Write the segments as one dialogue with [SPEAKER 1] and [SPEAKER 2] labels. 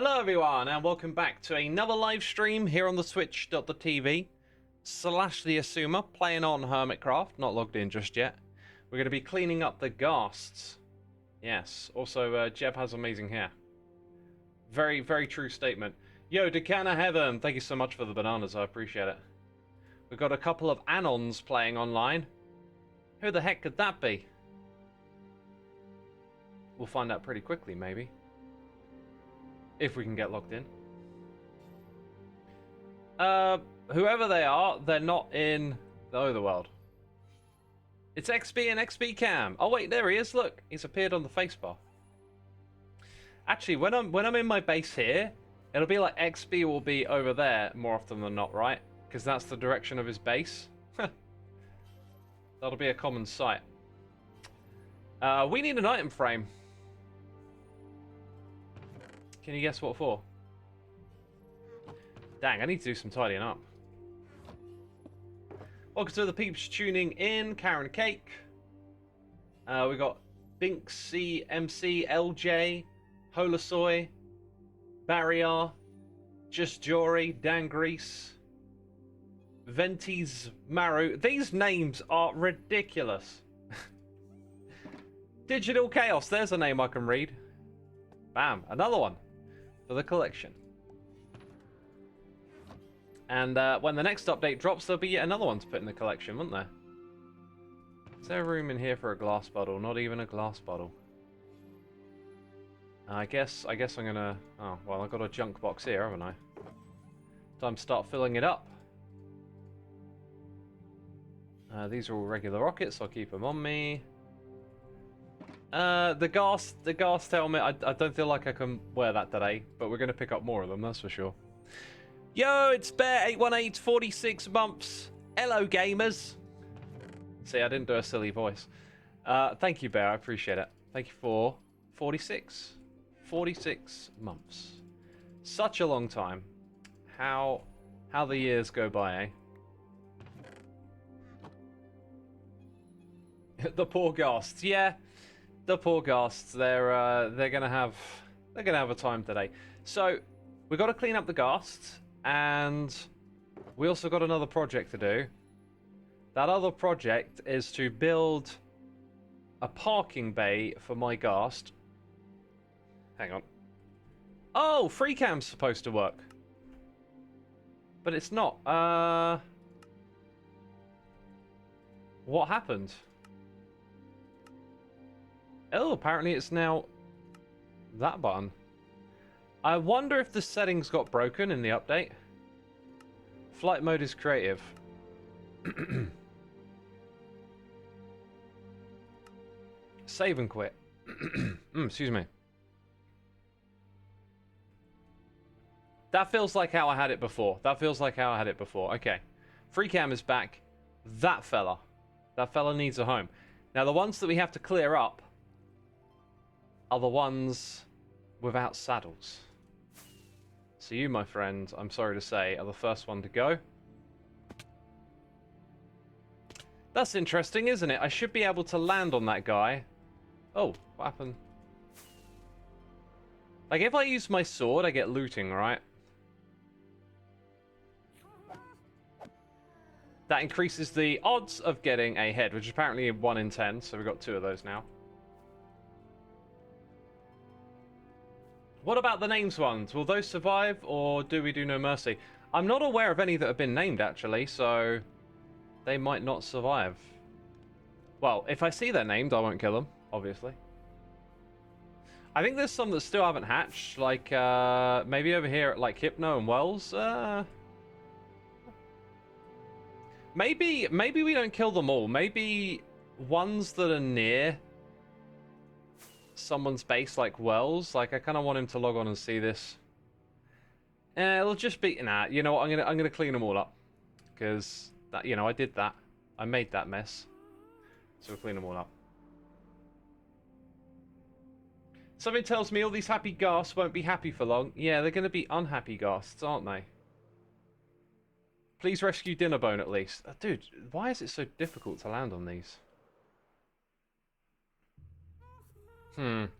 [SPEAKER 1] Hello everyone and welcome back to another live stream here on the switch.tv / the Xisuma, playing on Hermitcraft, not logged in just yet. We're going to be cleaning up the Ghasts. Yes, also Jeb has amazing hair. Very, very true statement. Yo, Decana Heaven, thank you so much for the bananas, I appreciate it. We've got a couple of Anons playing online. Who the heck could that be? We'll find out pretty quickly, maybe. If we can get logged in. Whoever they are, they're not in the Otherworld. It's XB and XB Cam. Oh wait, there he is. Look, he's appeared on the facebar. Actually, when I'm in my base here, it'll be like XB will be over there more often than not, right? Because that's the direction of his base. That'll be a common sight. We need an item frame. Can you guess what for? Dang, I need to do some tidying up. Welcome to the peeps tuning in. Karen Cake. We got Binksy, MC, LJ, Holasoy, Barrier, Just Jory, Dan Grease, Ventis Maru. These names are ridiculous. Digital Chaos, there's a name I can read. Bam, another one for the collection. And when the next update drops, there'll be yet another one to put in the collection, won't there? Is there room in here for a glass bottle? Not even a glass bottle. I guess I'm gonna... Oh, well, I've got a junk box here, haven't I? Time to start filling it up. These are all regular rockets, so I'll keep them on me. The Ghast helmet, I don't feel like I can wear that today, but we're going to pick up more of them, that's for sure. Yo, it's Bear818, 46 months. Hello, gamers. See, I didn't do a silly voice. Thank you, Bear, I appreciate it. Thank you for 46 months. Such a long time. How the years go by, eh? The poor Ghasts, yeah. The poor Ghasts, they're gonna have a time today. So we've got to clean up the Ghasts, and we also got another project to do. That other project is to build a parking bay for my Ghast. Hang on. Oh, free cam's supposed to work, but it's not. What happened? Oh, apparently it's now that button. I wonder if the settings got broken in the update. Flight mode is creative. Save and quit. Excuse me. That feels like how I had it before. Okay. Free cam is back. That fella needs a home. Now the ones that we have to clear up are the ones without saddles. So you, my friend, I'm sorry to say, are the first one to go. That's interesting, isn't it? I should be able to land on that guy. Oh, what happened? Like, if I use my sword, I get looting, right? That increases the odds of getting a head, which is apparently 1 in 10, so we've got 2 of those now. What about the names ones? Will those survive, or do we do no mercy? I'm not aware of any that have been named, actually, so they might not survive. Well, if I see they're named, I won't kill them, obviously. I think there's some that still haven't hatched, like maybe over here at like Hypno and Wells. Maybe we don't kill them all. Maybe ones that are near someone's base, like Wells. Like, I kind of want him to log on and see this. It'll just be... Nah, you know what? I'm gonna clean them all up. Because, that, you know, I did that. I made that mess. So we'll clean them all up. Something tells me all these happy Ghasts won't be happy for long. Yeah, they're going to be unhappy Ghasts, aren't they? Please rescue Dinnerbone at least. Dude, why is it so difficult to land on these?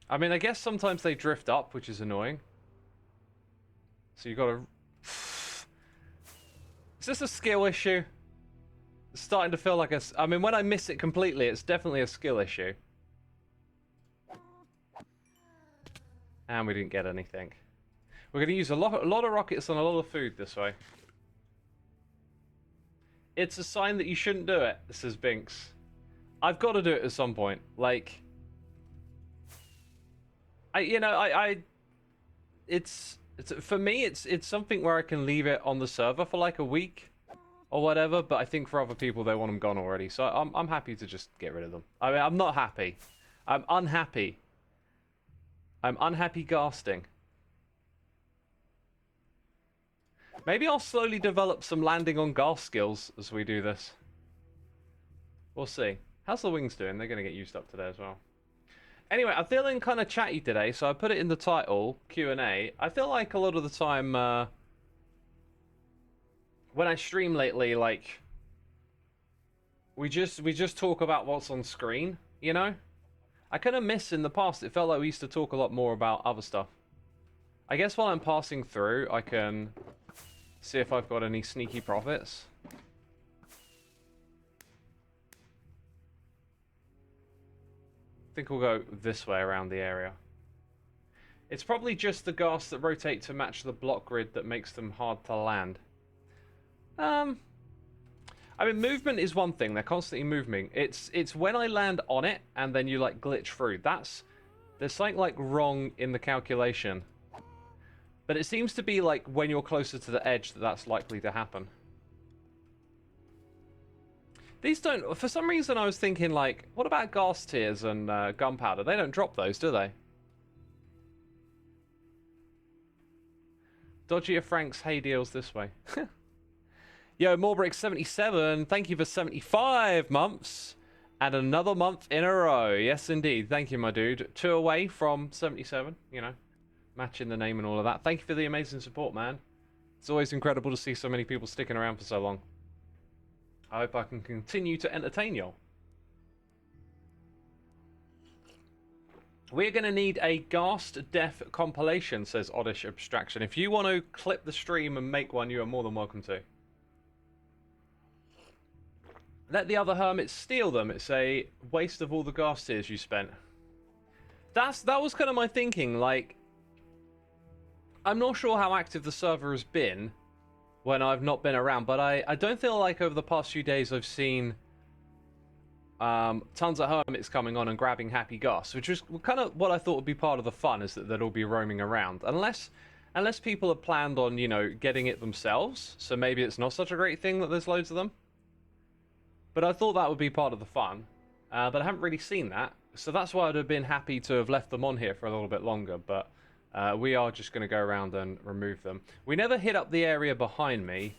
[SPEAKER 1] I mean, I guess sometimes they drift up, which is annoying. So you got to... Is this a skill issue? It's starting to feel like a... I mean, when I miss it completely, it's definitely a skill issue. And we didn't get anything. We're going to use a lot of rockets and a lot of food this way. It's a sign that you shouldn't do it, says Binks. I've got to do it at some point. Like... It's for me, it's something where I can leave it on the server for like a week or whatever, but I think for other people, they want them gone already. So I'm happy to just get rid of them. I mean, I'm not happy. I'm unhappy. I'm unhappy ghasting. Maybe I'll slowly develop some landing on ghast skills as we do this. We'll see. How's the wings doing? They're going to get used up today as well. Anyway, I'm feeling kind of chatty today, so I put it in the title, Q&A. I feel like a lot of the time, when I stream lately, like, we just talk about what's on screen, you know? I kind of miss in the past, it felt like we used to talk a lot more about other stuff. I guess while I'm passing through, I can see if I've got any sneaky profits. I think we'll go this way around the area. It's probably just the Ghast that rotate to match the block grid that makes them hard to land. I mean, movement is one thing. They're constantly moving. It's when I land on it and then you like glitch through. There's something like wrong in the calculation. But it seems to be like when you're closer to the edge that's likely to happen. These don't... For some reason I was thinking, like, what about ghast tears and gunpowder? They don't drop those, do they? Dodgier Frank's hay deals this way. Yo, Morbrick77, thank you for 75 months. And another month in a row. Yes, indeed. Thank you, my dude. 2 away from 77, you know. Matching the name and all of that. Thank you for the amazing support, man. It's always incredible to see so many people sticking around for so long. I hope I can continue to entertain y'all. We're going to need a Ghast Death compilation, says Oddish Abstraction. If you want to clip the stream and make one, you are more than welcome to. Let the other hermits steal them. It's a waste of all the Ghast tears you spent. That was kind of my thinking. Like, I'm not sure how active the server has been when I've not been around, but I don't feel like over the past few days I've seen tons of hermits coming on and grabbing happy Ghasts, which is kind of what I thought would be part of the fun, is that they'd all be roaming around. Unless people have planned on, you know, getting it themselves, so maybe it's not such a great thing that there's loads of them. But I thought that would be part of the fun, but I haven't really seen that, so that's why I'd have been happy to have left them on here for a little bit longer, but... we are just going to go around and remove them. We never hit up the area behind me.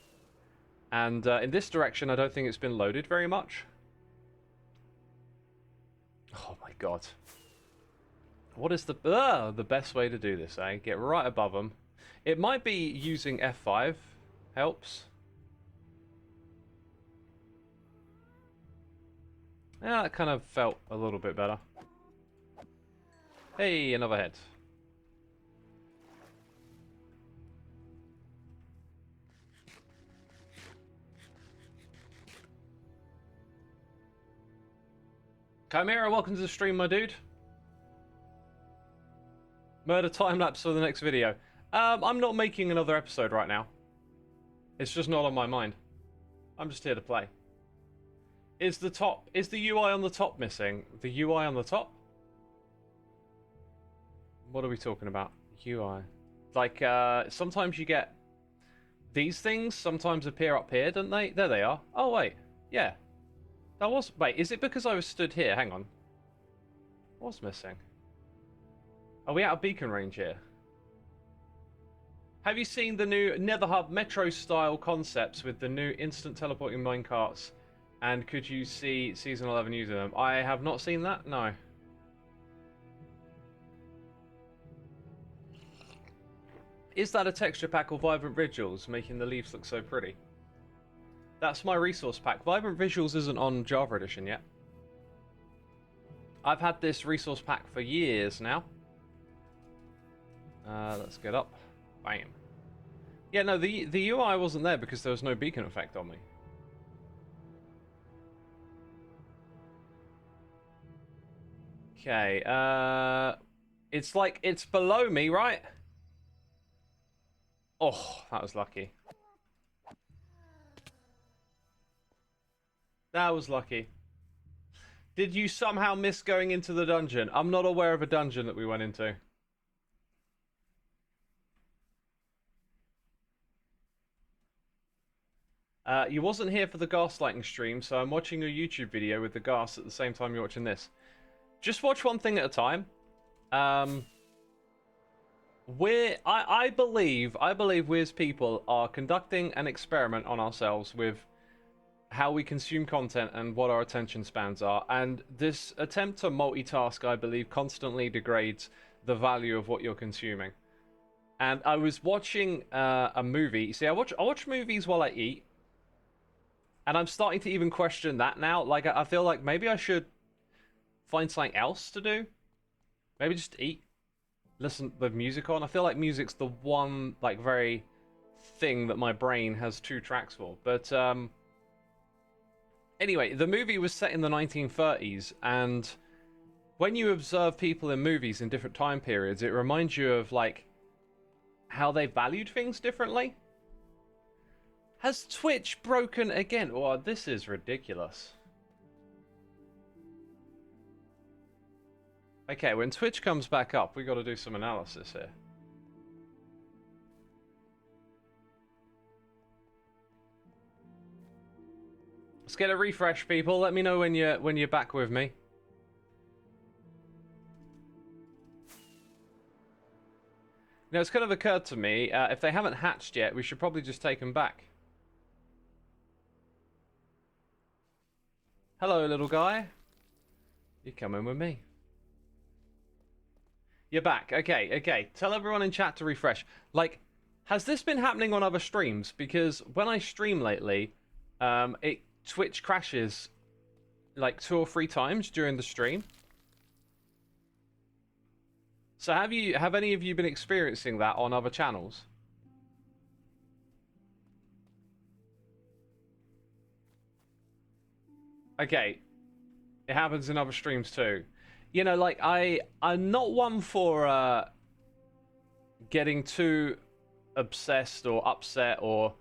[SPEAKER 1] And in this direction, I don't think it's been loaded very much. Oh my god. What is the best way to do this, eh? Get right above them. It might be using F5. Helps. Yeah, that kind of felt a little bit better. Hey, another head. Chimera, welcome to the stream, my dude. Murder time-lapse for the next video. I'm not making another episode right now. It's just not on my mind. I'm just here to play. Is the UI on the top missing? The UI on the top? What are we talking about? UI. Like, sometimes you get... These things sometimes appear up here, don't they? There they are. Oh, wait. Yeah. That was... Wait, is it because I was stood here? Hang on. What's missing? Are we out of beacon range here? Have you seen the new Netherhub Metro-style concepts with the new instant teleporting minecarts? And could you see Season 11 using them? I have not seen that, no. Is that a texture pack or Vibrant Visuals, making the leaves look so pretty? That's my resource pack. Vibrant Visuals isn't on Java Edition yet. I've had this resource pack for years now. Let's get up. Bam. Yeah, no, the UI wasn't there because there was no beacon effect on me. Okay, it's like, it's below me, right? Oh, that was lucky. That was lucky. Did you somehow miss going into the dungeon? I'm not aware of a dungeon that we went into. You wasn't here for the gaslighting stream, so I'm watching a YouTube video with the gas at the same time you're watching this. Just watch one thing at a time. I believe we as people are conducting an experiment on ourselves with how we consume content and what our attention spans are, and this attempt to multitask, I believe, constantly degrades the value of what you're consuming. And I was watching a movie. See, I watch movies while I eat, and I'm starting to even question that now. Like, I feel like maybe I should find something else to do. Maybe just eat, listen with music on. I feel like music's the one, like, very thing that my brain has two tracks for. But anyway, the movie was set in the 1930s, and when you observe people in movies in different time periods, it reminds you of, like, how they valued things differently. Has Twitch broken again? Oh, this is ridiculous. Okay, when Twitch comes back up, we got to do some analysis here. Let's get a refresh, people. Let me know when you're back with me. Now, it's kind of occurred to me, if they haven't hatched yet, we should probably just take them back. Hello, little guy. You're coming with me. You're back. Okay. Tell everyone in chat to refresh. Like, has this been happening on other streams? Because when I stream lately, Twitch crashes like 2 or 3 times during the stream. So have any of you been experiencing that on other channels? Okay. It happens in other streams too. You know, like, I'm not one for getting too obsessed or upset or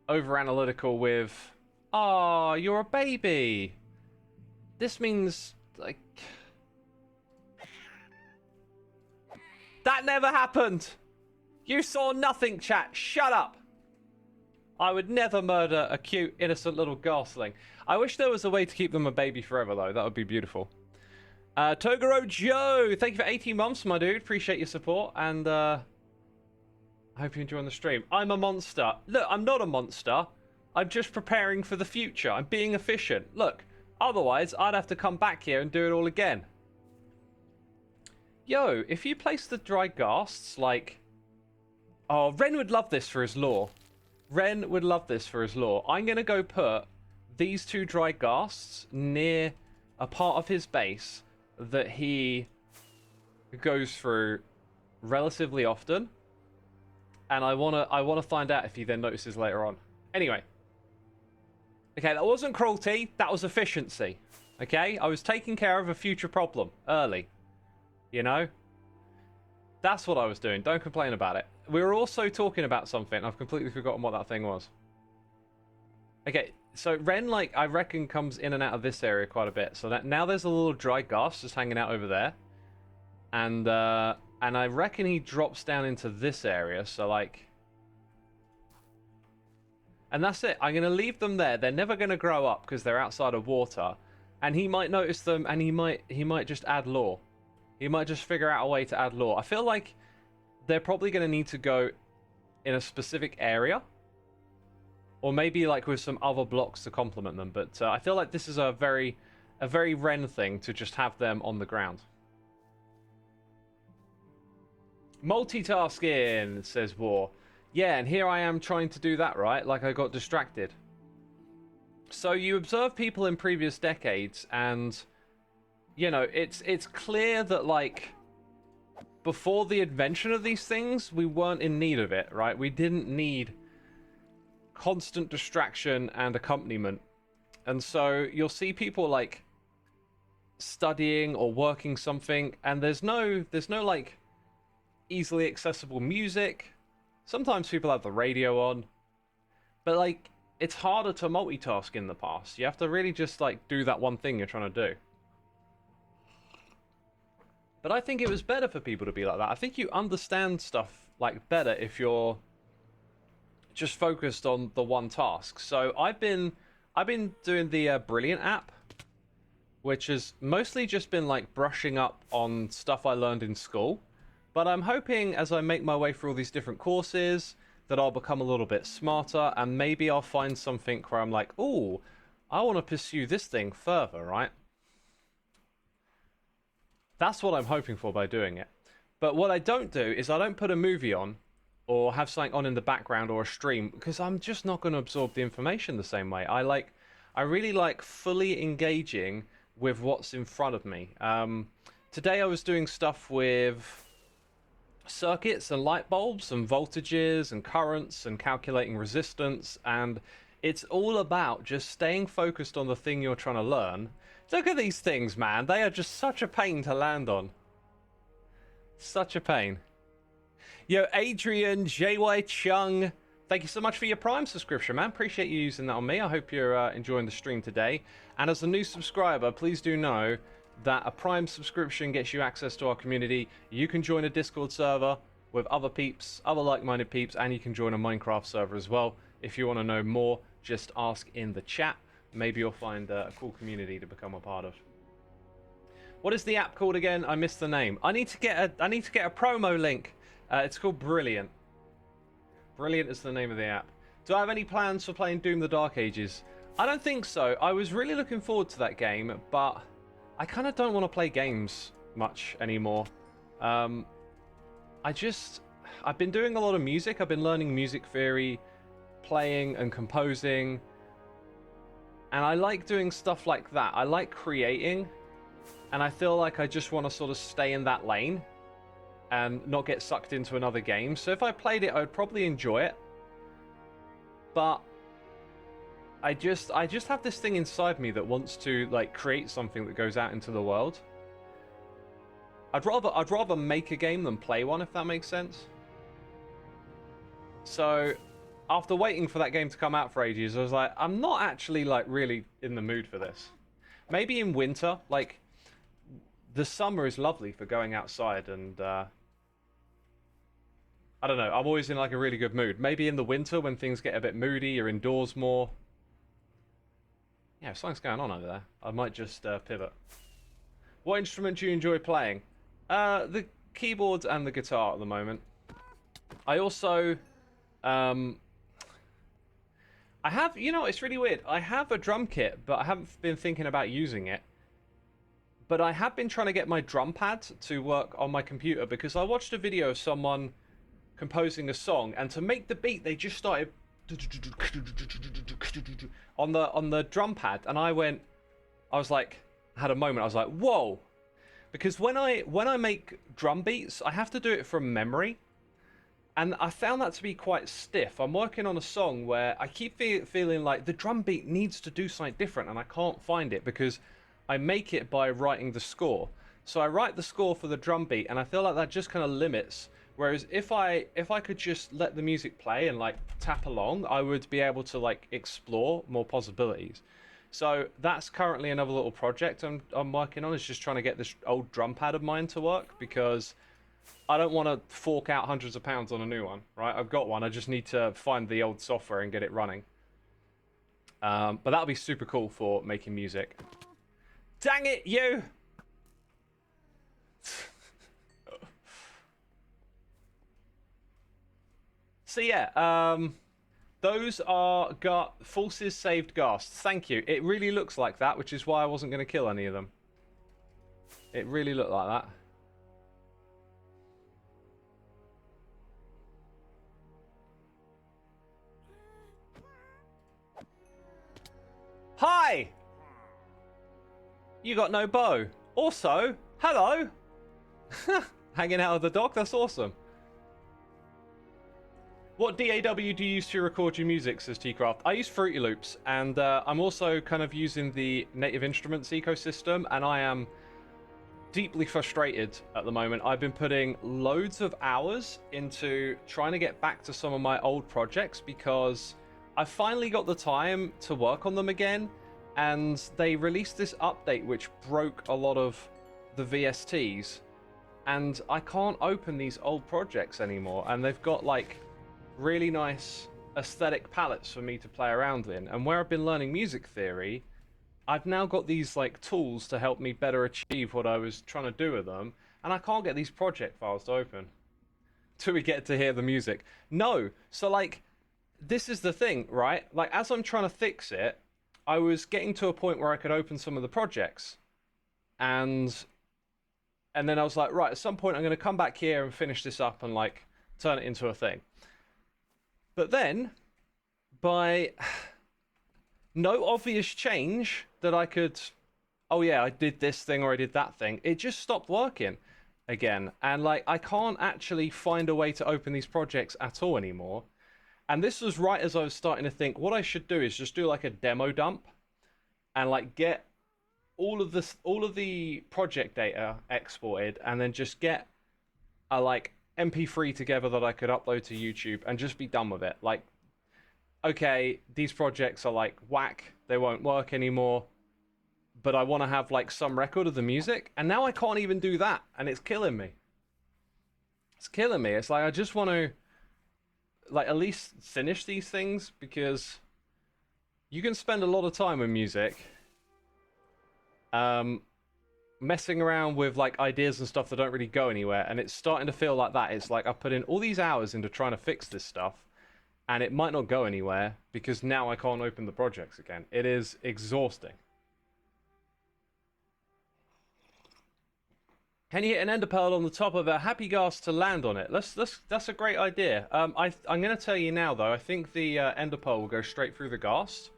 [SPEAKER 1] over analytical with, oh, you're a baby. This means, like, that never happened. You saw nothing, chat. Shut up. I would never murder a cute, innocent little gosling. I wish there was a way to keep them a baby forever, though. That would be beautiful. Toguro Joe, thank you for 18 months, my dude. Appreciate your support, and I hope you're enjoying the stream. I'm a monster. Look, I'm not a monster. I'm just preparing for the future. I'm being efficient. Look, otherwise, I'd have to come back here and do it all again. Yo, if you place the dry ghasts, like... Oh, Ren would love this for his lore. Ren would love this for his lore. I'm going to go put these 2 dry ghasts near a part of his base that he goes through relatively often, and I wanna find out if he then notices later on. Anyway, okay, that wasn't cruelty, that was efficiency. Okay, I was taking care of a future problem early. You know, that's what I was doing. Don't complain about it. We were also talking about something. I've completely forgotten what that thing was. Okay. So Ren, like, I reckon comes in and out of this area quite a bit. So that now there's a little dry ghast just hanging out over there. And I reckon he drops down into this area. So, like... And that's it. I'm going to leave them there. They're never going to grow up because they're outside of water. And he might notice them, and he might just add lore. He might just figure out a way to add lore. I feel like they're probably going to need to go in a specific area. Or maybe like with some other blocks to complement them. But I feel like this is a very Ren thing to just have them on the ground. Multitasking, says War. Yeah, and here I am trying to do that, right? Like I got distracted. So you observe people in previous decades and, you know, it's clear that, like, before the invention of these things, we weren't in need of it, right? We didn't need constant distraction and accompaniment. And so you'll see people like studying or working something, and there's no like easily accessible music. Sometimes people have the radio on, but like it's harder to multitask in the past. You have to really just like do that one thing you're trying to do. But I think it was better for people to be like that. I think you understand stuff like better if you're just focused on the one task. So I've been doing the Brilliant app, which has mostly just been like brushing up on stuff I learned in school. But I'm hoping as I make my way through all these different courses that I'll become a little bit smarter, and maybe I'll find something where I'm like, ooh, I want to pursue this thing further, right? That's what I'm hoping for by doing it. But what I don't do is I don't put a movie on or have something on in the background or a stream, because I'm just not going to absorb the information the same way. I really like fully engaging with what's in front of me. Today I was doing stuff with circuits and light bulbs and voltages and currents and calculating resistance, and it's all about just staying focused on the thing you're trying to learn. Look at these things, man. They are just such a pain to land on. Such a pain. Yo, Adrian, JY Chung, thank you so much for your Prime subscription, man. Appreciate you using that on me. I hope you're enjoying the stream today. And as a new subscriber, please do know that a Prime subscription gets you access to our community. You can join a Discord server with other peeps, other like-minded peeps, and you can join a Minecraft server as well. If you want to know more, just ask in the chat. Maybe you'll find a cool community to become a part of. What is the app called again? I missed the name. I need to get a promo link. It's called Brilliant. Brilliant is the name of the app. Do I have any plans for playing Doom the Dark Ages? I don't think so. I was really looking forward to that game, but I kind of don't want to play games much anymore. I've been doing a lot of music. I've been learning music theory, playing and composing, and I like doing stuff like that. I like creating, and I feel like I just want to sort of stay in that lane and not get sucked into another game. So if I played it, I would probably enjoy it. But I just have this thing inside me that wants to like create something that goes out into the world. I'd rather make a game than play one, if that makes sense. So after waiting for that game to come out for ages, I was like, I'm not actually like really in the mood for this. Maybe in winter, like the summer is lovely for going outside, and I don't know, I'm always in like a really good mood. Maybe in the winter when things get a bit moody, you're indoors more. Yeah, something's going on over there. I might just pivot. What instrument do you enjoy playing? The keyboards and the guitar at the moment. I also, I have, you know, it's really weird. I have a drum kit, but I haven't been thinking about using it. But I have been trying to get my drum pad to work on my computer, because I watched a video of someone composing a song, and to make the beat, they just started on the drum pad, and I was like, I had a moment. I was like, whoa, because when I make drum beats, I have to do it from memory, and I found that to be quite stiff. I'm working on a song where I keep feeling like the drum beat needs to do something different, and I can't find it because I make it by writing the score. So I write the score for the drum beat, and I feel like that just kind of limits. Whereas if I could just let the music play and like tap along, I would be able to like explore more possibilities. So that's currently another little project I'm working on, is just trying to get this old drum pad of mine to work, because I don't want to fork out hundreds of pounds on a new one, right? I've got one. I just need to find the old software and get it running. But that'll be super cool for making music. Dang it, you! So yeah, those are Forces saved Ghast. Thank you. It really looks like that, which is why I wasn't going to kill any of them. It really looked like that. Hi! You got no bow. Also, hello! Hanging out with the dog? That's awesome. What DAW do you use to record your music, says T-Craft? I use Fruity Loops, and I'm also kind of using the Native Instruments ecosystem, and I am deeply frustrated at the moment. I've been putting loads of hours into trying to get back to some of my old projects because I finally got the time to work on them again, and they released this update which broke a lot of the VSTs, and I can't open these old projects anymore, and they've got like really nice aesthetic palettes for me to play around in, and where I've been learning music theory, I've now got these like tools to help me better achieve what I was trying to do with them, and I can't get these project files to open till we get to hear the music. No, so like this is the thing, right? Like as I'm trying to fix it, I was getting to a point where I could open some of the projects, and then I was like, right, at some point I'm going to come back here and finish this up and like turn it into a thing. But then, by no obvious change that I could, oh yeah, I did this thing or I did that thing, it just stopped working again. And like, I can't actually find a way to open these projects at all anymore. And this was right as I was starting to think, what I should do is just do like a demo dump and like get all of the project data exported, and then just get a like MP3 together that I could upload to YouTube and just be done with it. Like, okay, these projects are like whack, they won't work anymore, but I want to have like some record of the music, and now I can't even do that, and it's killing me. It's killing me. It's like I just want to like at least finish these things, because you can spend a lot of time with music messing around with like ideas and stuff that don't really go anywhere, and it's starting to feel like that. It's like I've put in all these hours into trying to fix this stuff, and it might not go anywhere because now I can't open the projects again. It is exhausting. Can you hit an ender pearl on the top of a happy ghast to land on it? That's a great idea. I'm going to tell you now though, I think the ender pearl will go straight through the ghast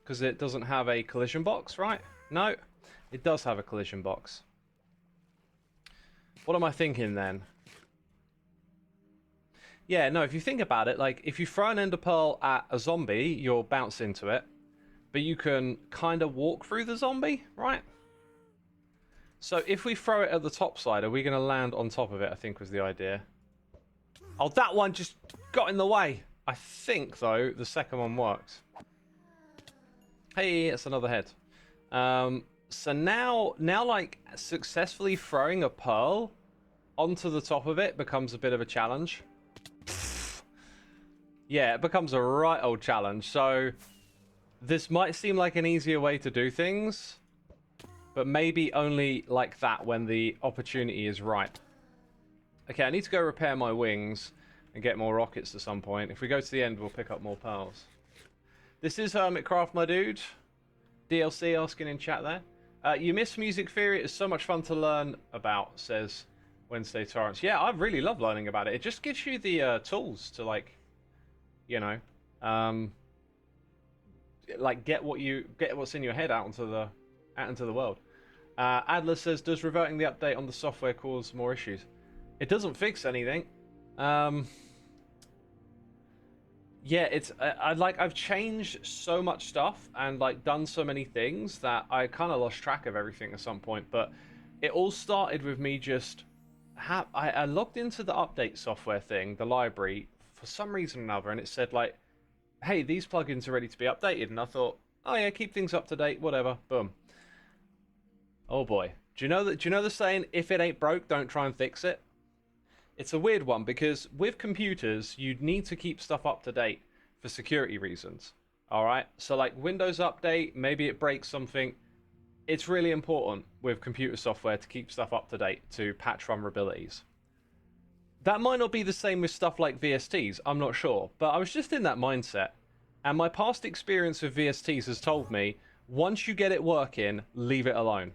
[SPEAKER 1] because it doesn't have a collision box, right? No, it does have a collision box. What am I thinking then? Yeah, no, if you think about it, like, if you throw an ender pearl at a zombie, you'll bounce into it. But you can kind of walk through the zombie, right? So if we throw it at the top side, are we going to land on top of it, I think was the idea. Oh, that one just got in the way. I think, though, the second one worked. Hey, it's another head. So now, like, successfully throwing a pearl onto the top of it becomes a bit of a challenge. Yeah, it becomes a right old challenge. So this might seem like an easier way to do things, but maybe only like that when the opportunity is right. Okay, I need to go repair my wings and get more rockets at some point. If we go to the end, we'll pick up more pearls. This is Hermitcraft, my dude. DLC asking in chat there. You miss music theory? It's so much fun to learn about, says Wednesday Torrance. Yeah, I really love learning about it. It just gives you the tools to, like, you know, like get what's in your head out into the world. Adler says, does reverting the update on the software cause more issues? It doesn't fix anything. Yeah, it's I've changed so much stuff and like done so many things that I kind of lost track of everything at some point. But it all started with me just I logged into the update software thing, the library, for some reason or another, and it said like, hey, these plugins are ready to be updated, and I thought, oh yeah, keep things up to date, whatever. Boom. Oh boy, do you know the saying, if it ain't broke, don't try and fix it? It's a weird one, because with computers, you need to keep stuff up to date for security reasons. Alright? So like Windows update, maybe it breaks something. It's really important with computer software to keep stuff up to date to patch vulnerabilities. That might not be the same with stuff like VSTs, I'm not sure. But I was just in that mindset. And my past experience with VSTs has told me, once you get it working, leave it alone.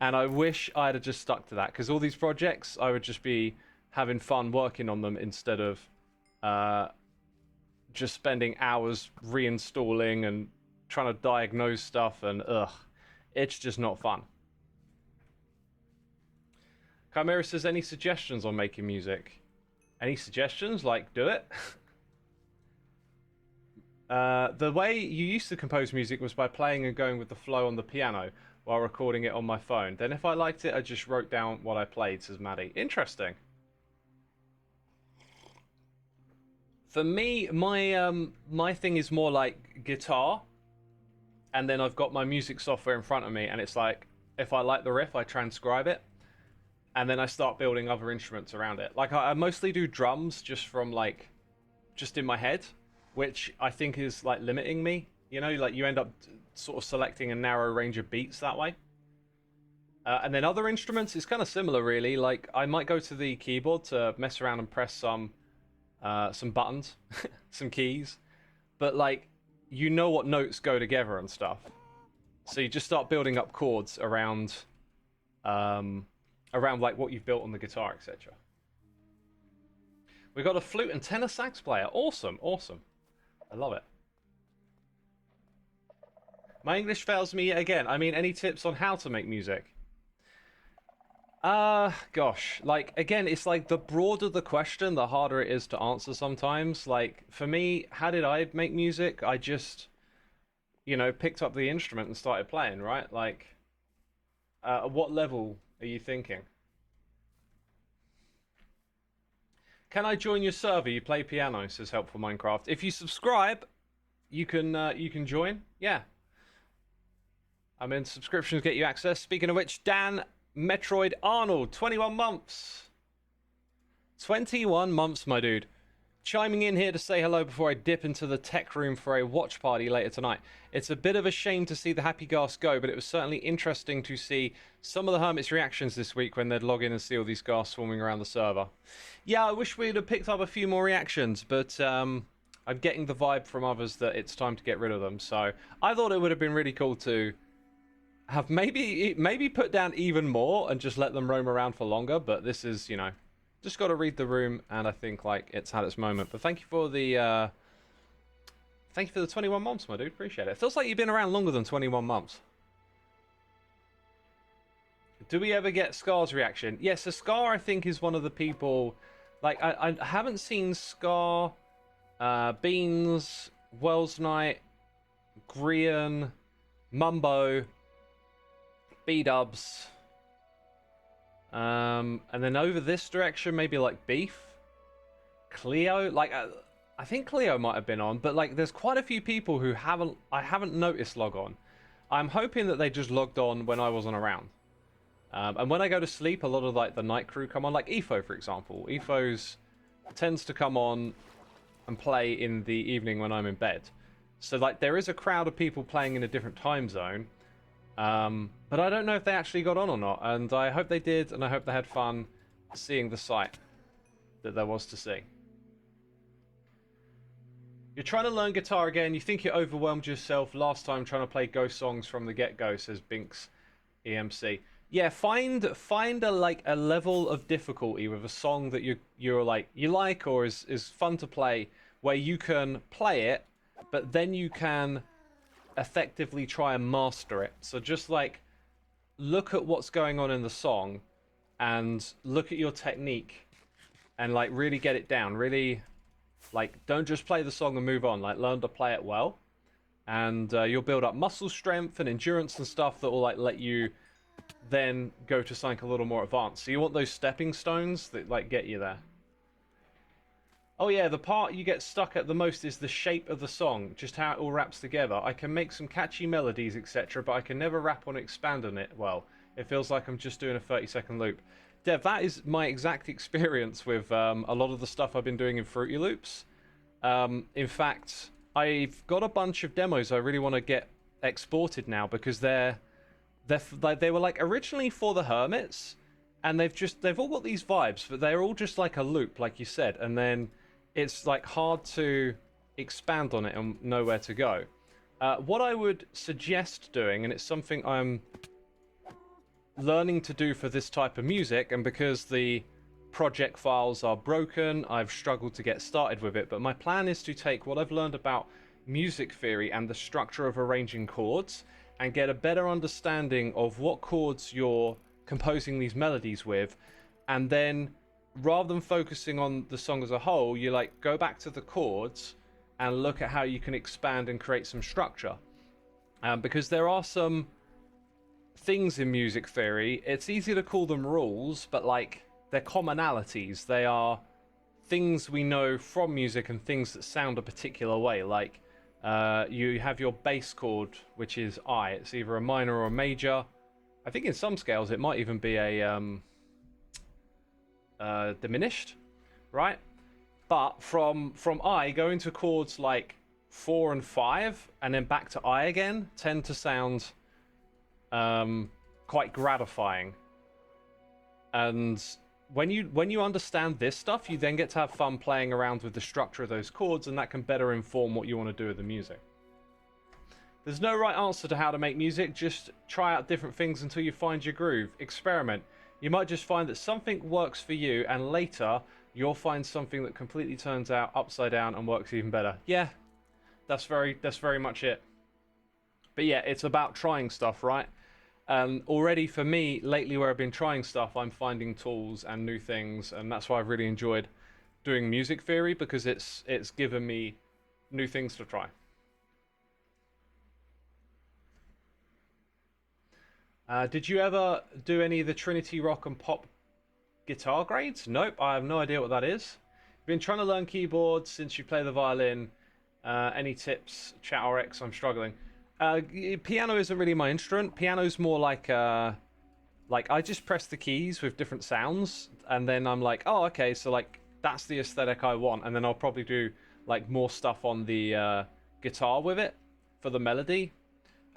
[SPEAKER 1] And I wish I'd have just stuck to that, because all these projects, I would just be having fun working on them instead of just spending hours reinstalling and trying to diagnose stuff, and it's just not fun. Chimera says, any suggestions on making music? Any suggestions? Like, do it? The way you used to compose music was by playing and going with the flow on the piano while recording it on my phone. Then if I liked it, I just wrote down what I played, says Maddie. Interesting. For me, my thing is more like guitar, and then I've got my music software in front of me, and it's like, if I like the riff, I transcribe it, and then I start building other instruments around it. Like, I mostly do drums just from, like, just in my head, which I think is, like, limiting me. You know, like, you end up sort of selecting a narrow range of beats that way. And then other instruments, it's kind of similar, really. Like, I might go to the keyboard to mess around and press some buttons, some keys. But, like, you know what notes go together and stuff. So you just start building up chords around, like, what you've built on the guitar, etc. We got a flute and tenor sax player. Awesome, awesome. I love it. My English fails me again. I mean, any tips on how to make music? Gosh, like, again, it's like the broader the question, the harder it is to answer sometimes. Like, for me, how did I make music? I just, you know, picked up the instrument and started playing, right? Like, at what level are you thinking? Can I join your server? You play piano, says Helpful Minecraft. If you subscribe, you can join. Yeah. I mean, subscriptions get you access. Speaking of which, Dan Metroid Arnold, 21 months. 21 months, my dude. Chiming in here to say hello before I dip into the tech room for a watch party later tonight. It's a bit of a shame to see the Happy Ghast go, but it was certainly interesting to see some of the Hermit's reactions this week when they'd log in and see all these Ghasts swarming around the server. Yeah, I wish we'd have picked up a few more reactions, but I'm getting the vibe from others that it's time to get rid of them. So I thought it would have been really cool to have maybe put down even more and just let them roam around for longer, but this is, you know, just got to read the room, and I think, like, it's had its moment. But thank you for the 21 months, my dude. Appreciate it. It feels like you've been around longer than 21 months. Do we ever get Scar's reaction? Yes, so Scar, I think, is one of the people, like, I haven't seen Scar, Beans, Wells Knight, Grian, Mumbo, B-Dubs, and then over this direction, maybe like Beef, Cleo. Like, I think Cleo might have been on, but like, there's quite a few people who I haven't noticed log on. I'm hoping that they just logged on when I wasn't around. And when I go to sleep, a lot of like the night crew come on, like Efo, for example. Efo tends to come on and play in the evening when I'm in bed. So like, there is a crowd of people playing in a different time zone. But I don't know if they actually got on or not, and I hope they did, and I hope they had fun seeing the sight that there was to see. You're trying to learn guitar again. You think you overwhelmed yourself last time trying to play Ghost songs from the get-go, says Binks EMC. Yeah, find a level of difficulty with a song that you like or is fun to play, where you can play it, but then you can effectively try and master it. So just like, look at what's going on in the song and look at your technique and like really get it down. Really, like, don't just play the song and move on. Like, learn to play it well, and you'll build up muscle strength and endurance and stuff that will like let you then go to something a little more advanced. So you want those stepping stones that like get you there. Oh yeah, the part you get stuck at the most is the shape of the song, just how it all wraps together. I can make some catchy melodies, etc., but I can never rap on expand on it well. It feels like I'm just doing a 30-second loop. Dev, that is my exact experience with a lot of the stuff I've been doing in Fruity Loops. In fact, I've got a bunch of demos I really want to get exported now, because they were like originally for the Hermits, and they've all got these vibes, but they're all just like a loop, like you said, and then it's like hard to expand on it and know where to go. What I would suggest doing, and it's something I'm learning to do for this type of music, and because the project files are broken, I've struggled to get started with it, but my plan is to take what I've learned about music theory and the structure of arranging chords and get a better understanding of what chords you're composing these melodies with, and then rather than focusing on the song as a whole, you like go back to the chords and look at how you can expand and create some structure. Because there are some things in music theory, it's easy to call them rules, but like they're commonalities. They are things we know from music and things that sound a particular way. Like you have your bass chord, which is I. It's either a minor or a major. I think in some scales it might even be a diminished, right? But from I going to chords like 4 and 5 and then back to I again tend to sound quite gratifying. And when you understand this stuff, you then get to have fun playing around with the structure of those chords, and that can better inform what you want to do with the music. There's no right answer to how to make music. Just try out different things until you find your groove. Experiment. You might just find that something works for you, and later you'll find something that completely turns out upside down and works even better. Yeah, that's very much it. But yeah, it's about trying stuff, right? Already for me, lately where I've been trying stuff, I'm finding tools and new things, and that's why I've really enjoyed doing music theory, because it's given me new things to try. Did you ever do any of the Trinity Rock and Pop guitar grades? Nope, I have no idea what that is. Been trying to learn keyboards since you play the violin. Any tips? Chat RX, I'm struggling. Piano isn't really my instrument. Piano's more like I just press the keys with different sounds, and then I'm like, oh, okay, so like that's the aesthetic I want, and then I'll probably do like more stuff on the guitar with it for the melody,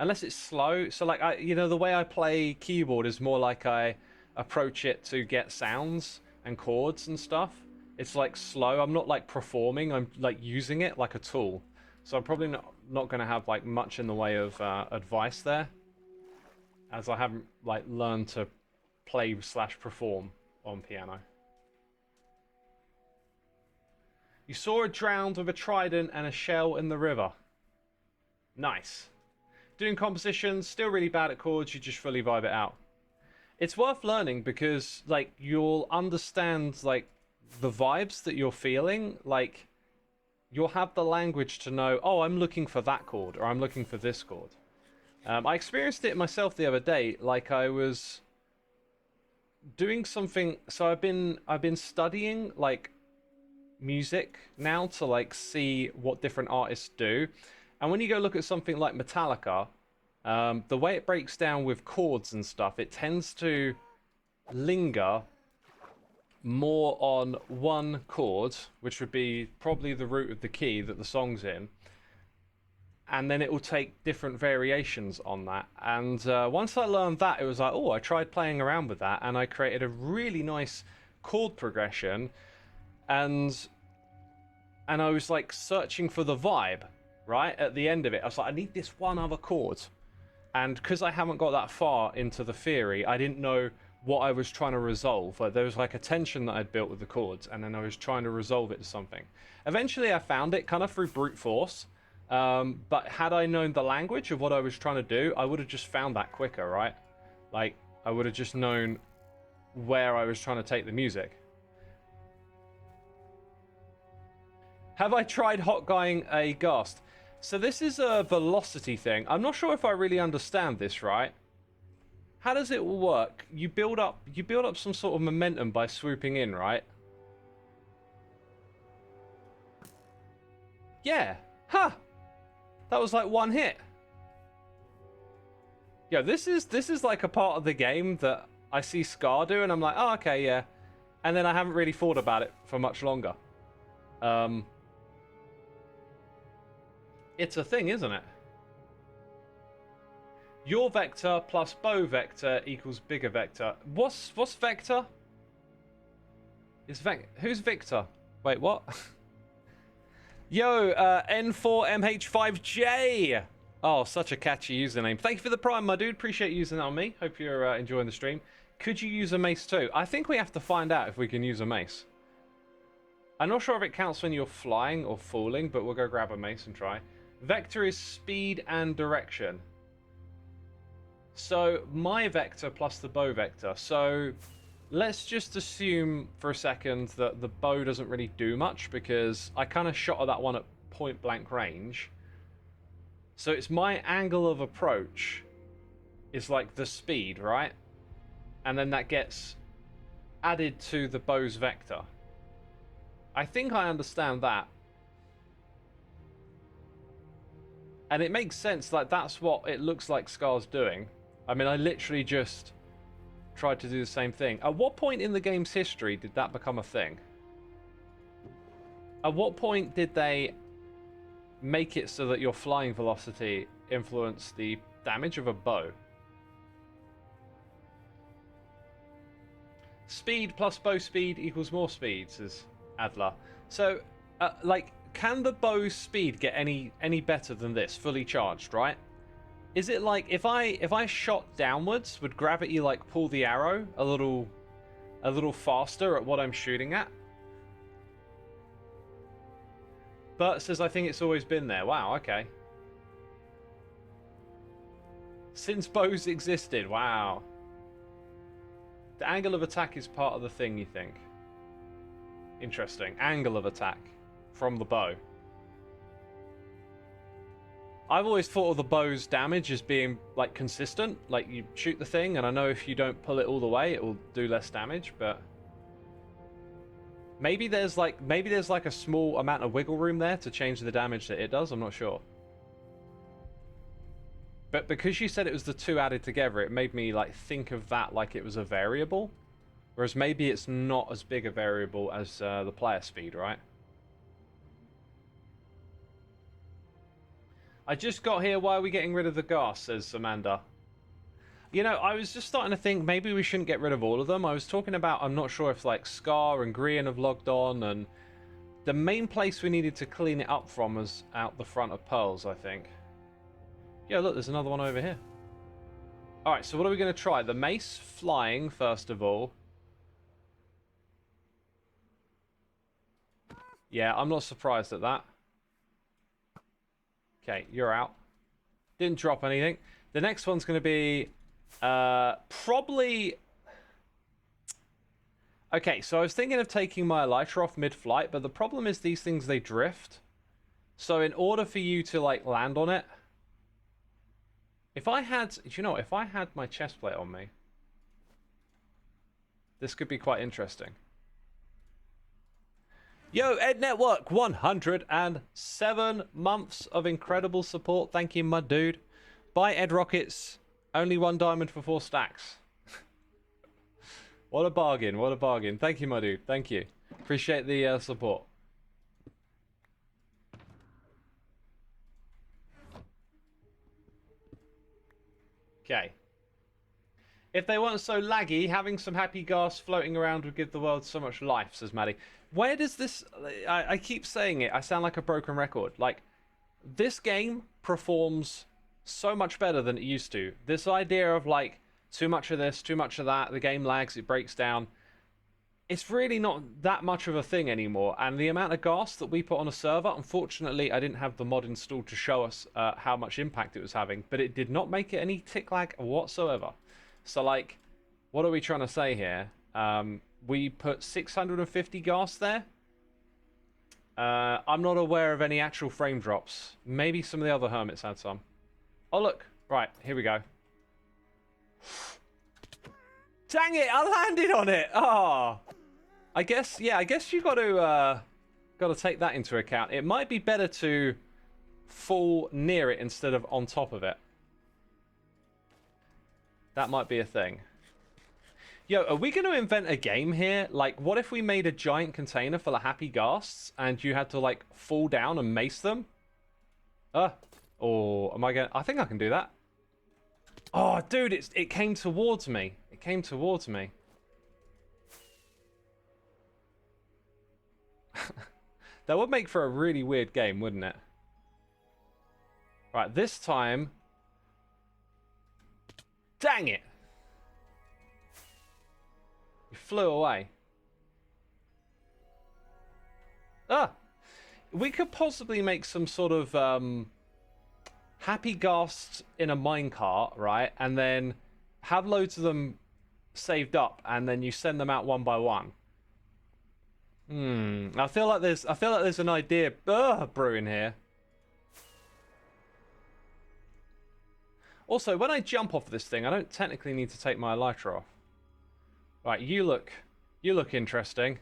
[SPEAKER 1] unless it's slow. So like the way I play keyboard is more like I approach it to get sounds and chords and stuff. It's like slow. I'm not like performing. I'm like using it like a tool. So I'm probably not going to have like much in the way of advice there, as I haven't like learned to play / perform on piano. You saw a drowned with a trident and a shell in the river. Nice. Doing compositions, still really bad at chords, you just fully vibe it out. It's worth learning because like you'll understand like the vibes that you're feeling, like you'll have the language to know, oh, I'm looking for that chord, or I'm looking for this chord. I experienced it myself the other day. Like I was doing something. So I've been studying like music now to like see what different artists do. And when you go look at something like Metallica, the way it breaks down with chords and stuff, it tends to linger more on one chord, which would be probably the root of the key that the song's in, and then it will take different variations on that. And once I learned that, it was like, oh, I tried playing around with that, and I created a really nice chord progression, and I was like searching for the vibe, right? At the end of it, I was like, I need this one other chord, and because I haven't got that far into the theory, I didn't know what I was trying to resolve. Like, there was like a tension that I'd built with the chords, and then I was trying to resolve it to something. Eventually I found it kind of through brute force, but had I known the language of what I was trying to do, I would have just found that quicker, right? Like, I would have just known where I was trying to take the music. Have I tried hot guying a Ghast? So this is a velocity thing. I'm not sure if I really understand this, right? How does it work? You build up some sort of momentum by swooping in, right? Yeah. Huh. That was like one hit. Yeah, this is like a part of the game that I see Scar do, and I'm like, oh, okay, yeah. And then I haven't really thought about it for much longer. It's a thing, isn't it? Your vector plus bow vector equals bigger vector. What's vector? Who's Victor? Wait, what? Yo, N4MH5J. Oh, such a catchy username. Thank you for the prime, my dude. Appreciate you using that on me. Hope you're enjoying the stream. Could you use a mace too? I think we have to find out if we can use a mace. I'm not sure if it counts when you're flying or falling, but we'll go grab a mace and try. Vector is speed and direction. So my vector plus the bow vector. So let's just assume for a second that the bow doesn't really do much because I kind of shot at that one at point blank range. So it's my angle of approach is like the speed, right? And then that gets added to the bow's vector. I think I understand that. And it makes sense, like that's what it looks like Scar's doing. I mean, I literally just tried to do the same thing. At what point in the game's history did that become a thing? At what point did they make it so that your flying velocity influenced the damage of a bow? Speed plus bow speed equals more speed, says Adler. So, like, can the bow's speed get any better than this, fully charged, right? Is it like, if I shot downwards, would gravity, like, pull the arrow a little faster at what I'm shooting at? Bert says, I think it's always been there. Wow, okay. Since bows existed, wow. The angle of attack is part of the thing, you think? Interesting. Angle of attack from the bow. I've always thought of the bow's damage as being, like, consistent. Like, you shoot the thing, and I know if you don't pull it all the way, it will do less damage, but... Maybe there's like a small amount of wiggle room there to change the damage that it does. I'm not sure. But because you said it was the two added together, it made me like think of that like it was a variable. Whereas maybe it's not as big a variable as the player speed, right? I just got here. Why are we getting rid of the Ghast, says Amanda. You know, I was just starting to think maybe we shouldn't get rid of all of them. I was talking about, I'm not sure if like Scar and Grian have logged on, and the main place we needed to clean it up from was out the front of Pearls, I think. Yeah, look, there's another one over here. Alright, so what are we going to try? The Mace flying, first of all. Yeah, I'm not surprised at that. Okay, you're out. Didn't drop anything. The next one's going to be... probably... Okay, so I was thinking of taking my Elytra off mid-flight, but the problem is these things, they drift. So in order for you to, like, land on it... If I had... You know, if I had my chest plate on me... This could be quite interesting. Yo, Ed Network, 107 months of incredible support. Thank you, my dude. Buy Ed Rockets... Only 1 diamond for 4 stacks. What a bargain, what a bargain. Thank you, my dude. Thank you. Appreciate the support. Okay. If they weren't so laggy, having some happy gas floating around would give the world so much life, says Maddie. Where does this... I keep saying it. I sound like a broken record. Like, this game performs... so much better than it used to. This idea of like too much of this, too much of that, the game lags, it breaks down. It's really not that much of a thing anymore. And the amount of gas that we put on a server, unfortunately, I didn't have the mod installed to show us how much impact it was having, but it did not make it any tick lag whatsoever. So like, what are we trying to say here? We put 650 gas there. I'm not aware of any actual frame drops. Maybe some of the other hermits had some. Oh, look. Right, here we go. Dang it, I landed on it. Oh. I guess, yeah, I guess you got to take that into account. It might be better to fall near it instead of on top of it. That might be a thing. Yo, are we going to invent a game here? Like, what if we made a giant container full of happy ghasts and you had to, like, fall down and mace them? Or am I going to... I think I can do that. Oh, dude, it came towards me. It came towards me. That would make for a really weird game, wouldn't it? Right, this time... Dang it! You flew away. Ah! We could possibly make some sort of... happy ghasts in a minecart, right? And then have loads of them saved up, and then you send them out one by one. I feel like there's an idea brewing here. Also, when I jump off this thing, I don't technically need to take my elytra off. Right, you look interesting.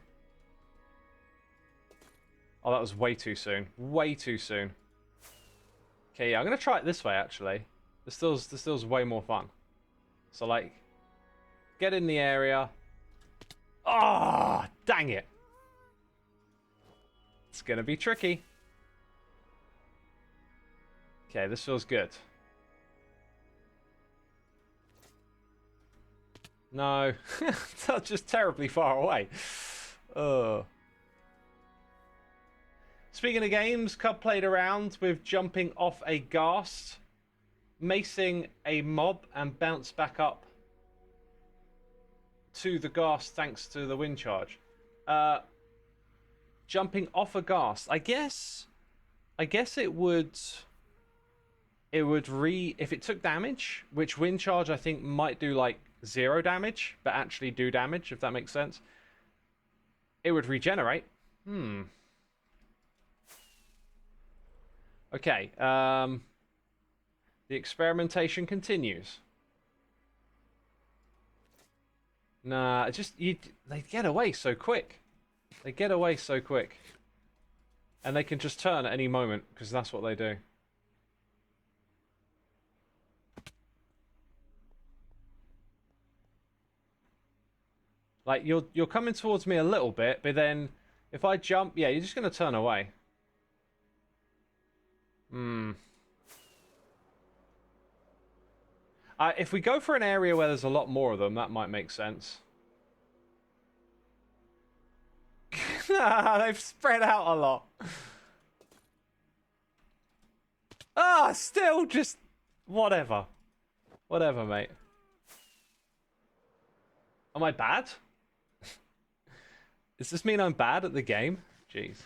[SPEAKER 1] Oh, that was way too soon. Way too soon. Okay, yeah, I'm gonna try it this way actually. This feels way more fun. So like, get in the area. Ah, oh, dang it. It's gonna be tricky. Okay, this feels good. No, that's just terribly far away. Speaking of games, Cub played around with jumping off a Ghast, macing a mob, and bounced back up to the Ghast thanks to the wind charge. Jumping off a Ghast. I guess it would if it took damage, which wind charge I think might do like 0 damage, but actually do damage, if that makes sense. It would regenerate. Okay, the experimentation continues. Nah, they get away so quick. They get away so quick. And they can just turn at any moment, because that's what they do. Like, you're coming towards me a little bit, but then if I jump, yeah, you're just going to turn away. If we go for an area where there's a lot more of them, that might make sense. They've spread out a lot. Ah, still just... Whatever. Whatever, mate. Am I bad? Does this mean I'm bad at the game? Jeez.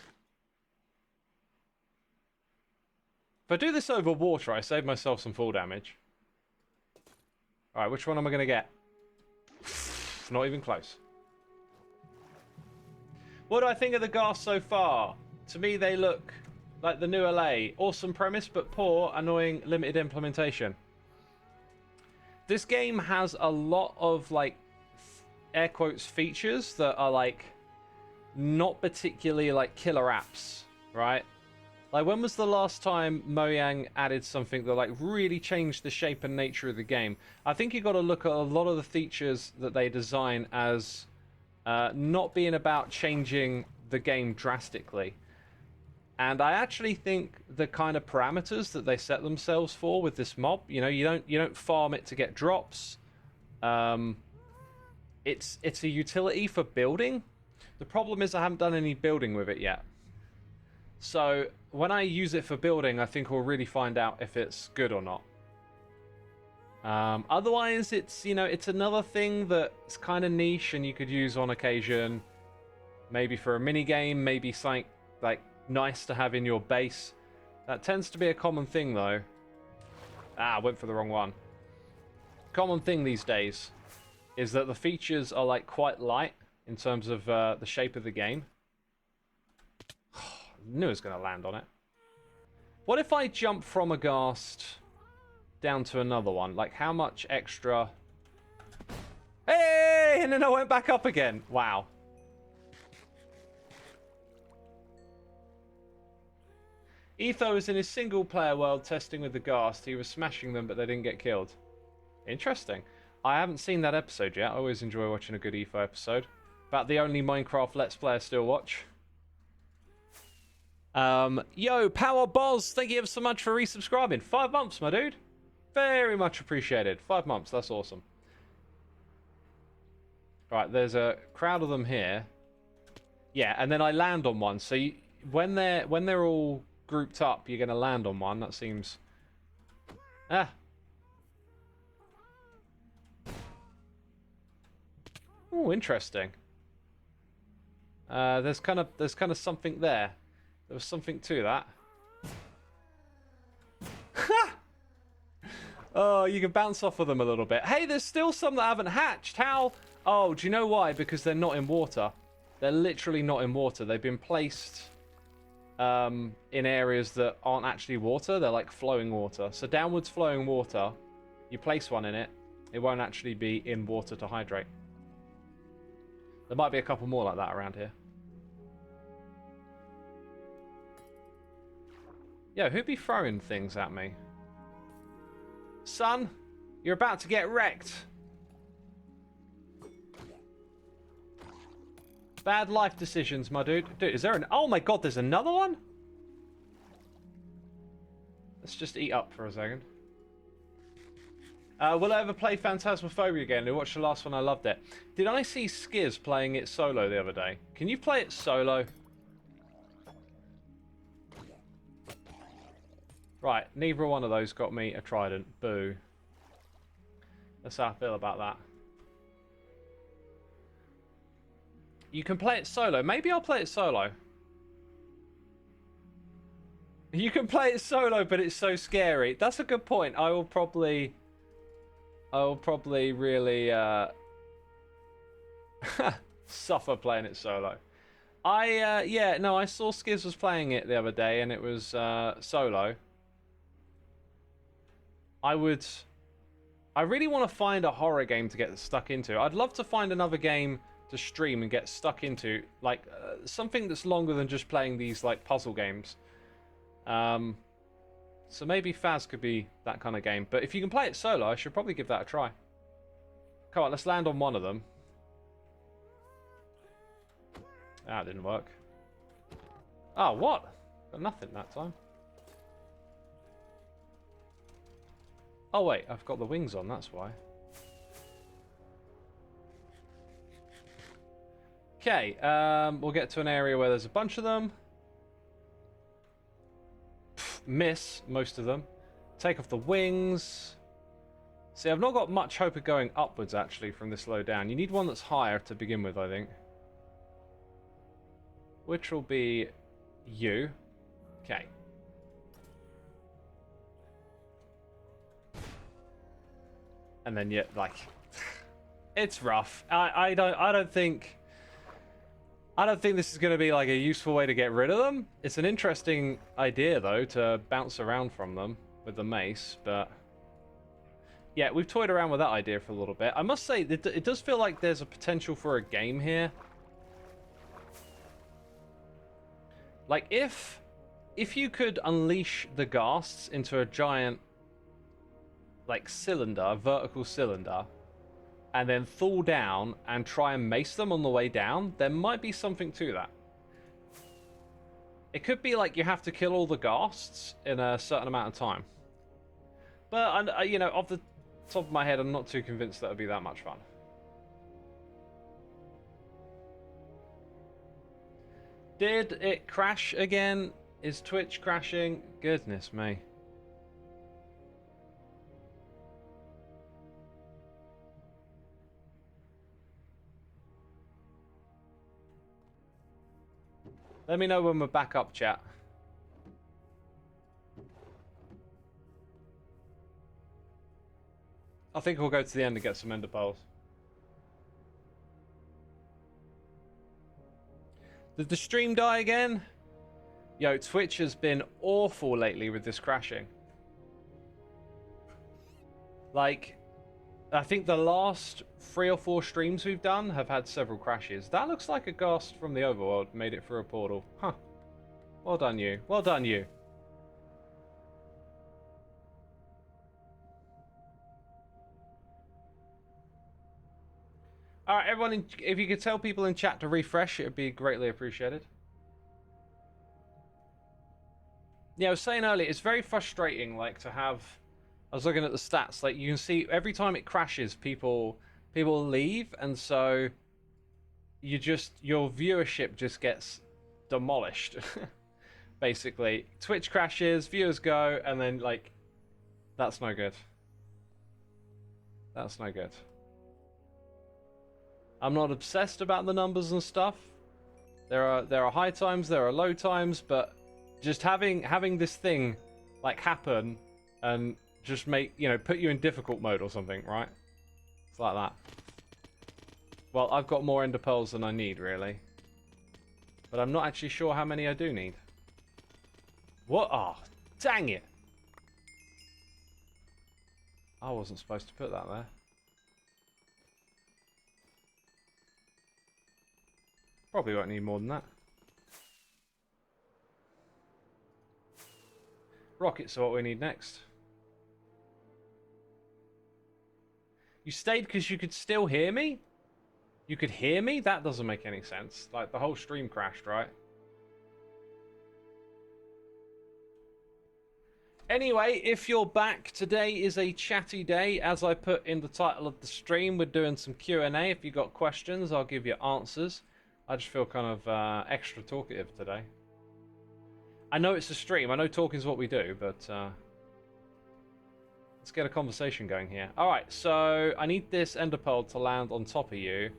[SPEAKER 1] If I do this over water, I save myself some fall damage. Alright, which one am I going to get? Not even close. What do I think of the Ghast so far? To me, they look like the new LA. Awesome premise, but poor, annoying, limited implementation. This game has a lot of, like, air quotes features that are, like, not particularly, like, killer apps, right? Like, when was the last time Mojang added something that, like, really changed the shape and nature of the game? I think you got to look at a lot of the features that they design as not being about changing the game drastically. And I actually think the kind of parameters that they set themselves for with this mob, you know, you don't farm it to get drops. It's a utility for building. The problem is I haven't done any building with it yet. So when I use it for building, I think we'll really find out if it's good or not. Otherwise, it's, you know, it's another thing that's kind of niche and you could use on occasion. Maybe for a mini game, maybe something like nice to have in your base. That tends to be a common thing, though. Ah, went for the wrong one. Common thing these days is that the features are like quite light in terms of the shape of the game. Knew I was going to land on it. What if I jump from a Ghast down to another one? Like, how much extra... Hey! And then I went back up again. Wow. Etho was in his single-player world testing with the Ghast. He was smashing them, but they didn't get killed. Interesting. I haven't seen that episode yet. I always enjoy watching a good Etho episode. About the only Minecraft Let's Play I still watch. Yo, Power Boz, thank you ever so much for resubscribing. 5 months, my dude. Very much appreciated. 5 months, that's awesome. Right, there's a crowd of them here. Yeah, and then I land on one. So you, when they're all grouped up, you're going to land on one. That seems... Ah. Oh, interesting. There's kind of something there. There was something to that. Oh, you can bounce off of them a little bit. Hey, there's still some that haven't hatched. How? Oh, do you know why? Because they're not in water. They're literally not in water. They've been placed in areas that aren't actually water. They're like flowing water. So downwards flowing water, you place one in it, it won't actually be in water to hydrate. There might be a couple more like that around here. Yo, who'd be throwing things at me? Son, you're about to get wrecked. Bad life decisions, my dude. Dude, is there an... Oh my god, there's another one? Let's just eat up for a second. Will I ever play Phantasmaphobia again? I watched the last one, I loved it. Did I see Skiz playing it solo the other day? Can you play it solo? Right, neither one of those got me a trident. Boo. That's how I feel about that. You can play it solo. Maybe I'll play it solo. You can play it solo, but it's so scary. That's a good point. I will probably really suffer playing it solo. Yeah, no, I saw Skiz was playing it the other day, and it was solo. I really want to find a horror game to get stuck into. I'd love to find another game to stream and get stuck into, like something that's longer than just playing these like puzzle games. So maybe Faz could be that kind of game. But if you can play it solo, I should probably give that a try. Come on, let's land on one of them. That didn't work. Oh, what? Got nothing that time. Oh wait, I've got the wings on, that's why. Okay, we'll get to an area where there's a bunch of them. Miss most of them. Take off the wings. See, I've not got much hope of going upwards, actually, from this low down. You need one that's higher to begin with, I think. Which will be you. Okay. And then, yeah, like... it's rough. I don't think this is going to be like a useful way to get rid of them. It's an interesting idea, though, to bounce around from them with the mace, but... yeah, we've toyed around with that idea for a little bit. I must say, it does feel like there's a potential for a game here. Like, if you could unleash the Ghasts into a giant, like, cylinder, vertical cylinder, and then fall down and try and mace them on the way down, there might be something to that. It could be like you have to kill all the Ghasts in a certain amount of time. But, you know, off the top of my head, I'm not too convinced that would be that much fun. Did it crash again? Is Twitch crashing? Goodness me. Let me know when we're back up, chat. I think we'll go to the end and get some ender pearls. Did the stream die again? Yo, Twitch has been awful lately with this crashing. Like, I think the last 3 or 4 streams we've done have had several crashes. That looks like a Ghast from the overworld made it through a portal. Huh. Well done, you. Well done, you. Alright, everyone, if you could tell people in chat to refresh, it would be greatly appreciated. Yeah, I was saying earlier, it's very frustrating, like, to have... I was looking at the stats, like, you can see every time it crashes, people leave, and so your viewership just gets demolished, basically. Twitch crashes, viewers go, and then, like, that's no good. That's no good. I'm not obsessed about the numbers and stuff. There are high times, there are low times, but just having this thing like happen and just make, you know, put you in difficult mode or something, right? It's like that. Well, I've got more ender pearls than I need, really. But I'm not actually sure how many I do need. What? Oh, dang it. I wasn't supposed to put that there. Probably won't need more than that. Rockets are what we need next. You stayed because you could still hear me? You could hear me? That doesn't make any sense. Like, the whole stream crashed, right? Anyway, if you're back, today is a chatty day. As I put in the title of the stream, we're doing some Q&A. If you've got questions, I'll give you answers. I just feel kind of extra talkative today. I know it's a stream. I know talking is what we do, but let's get a conversation going here. All right, so I need this ender pearl to land on top of you,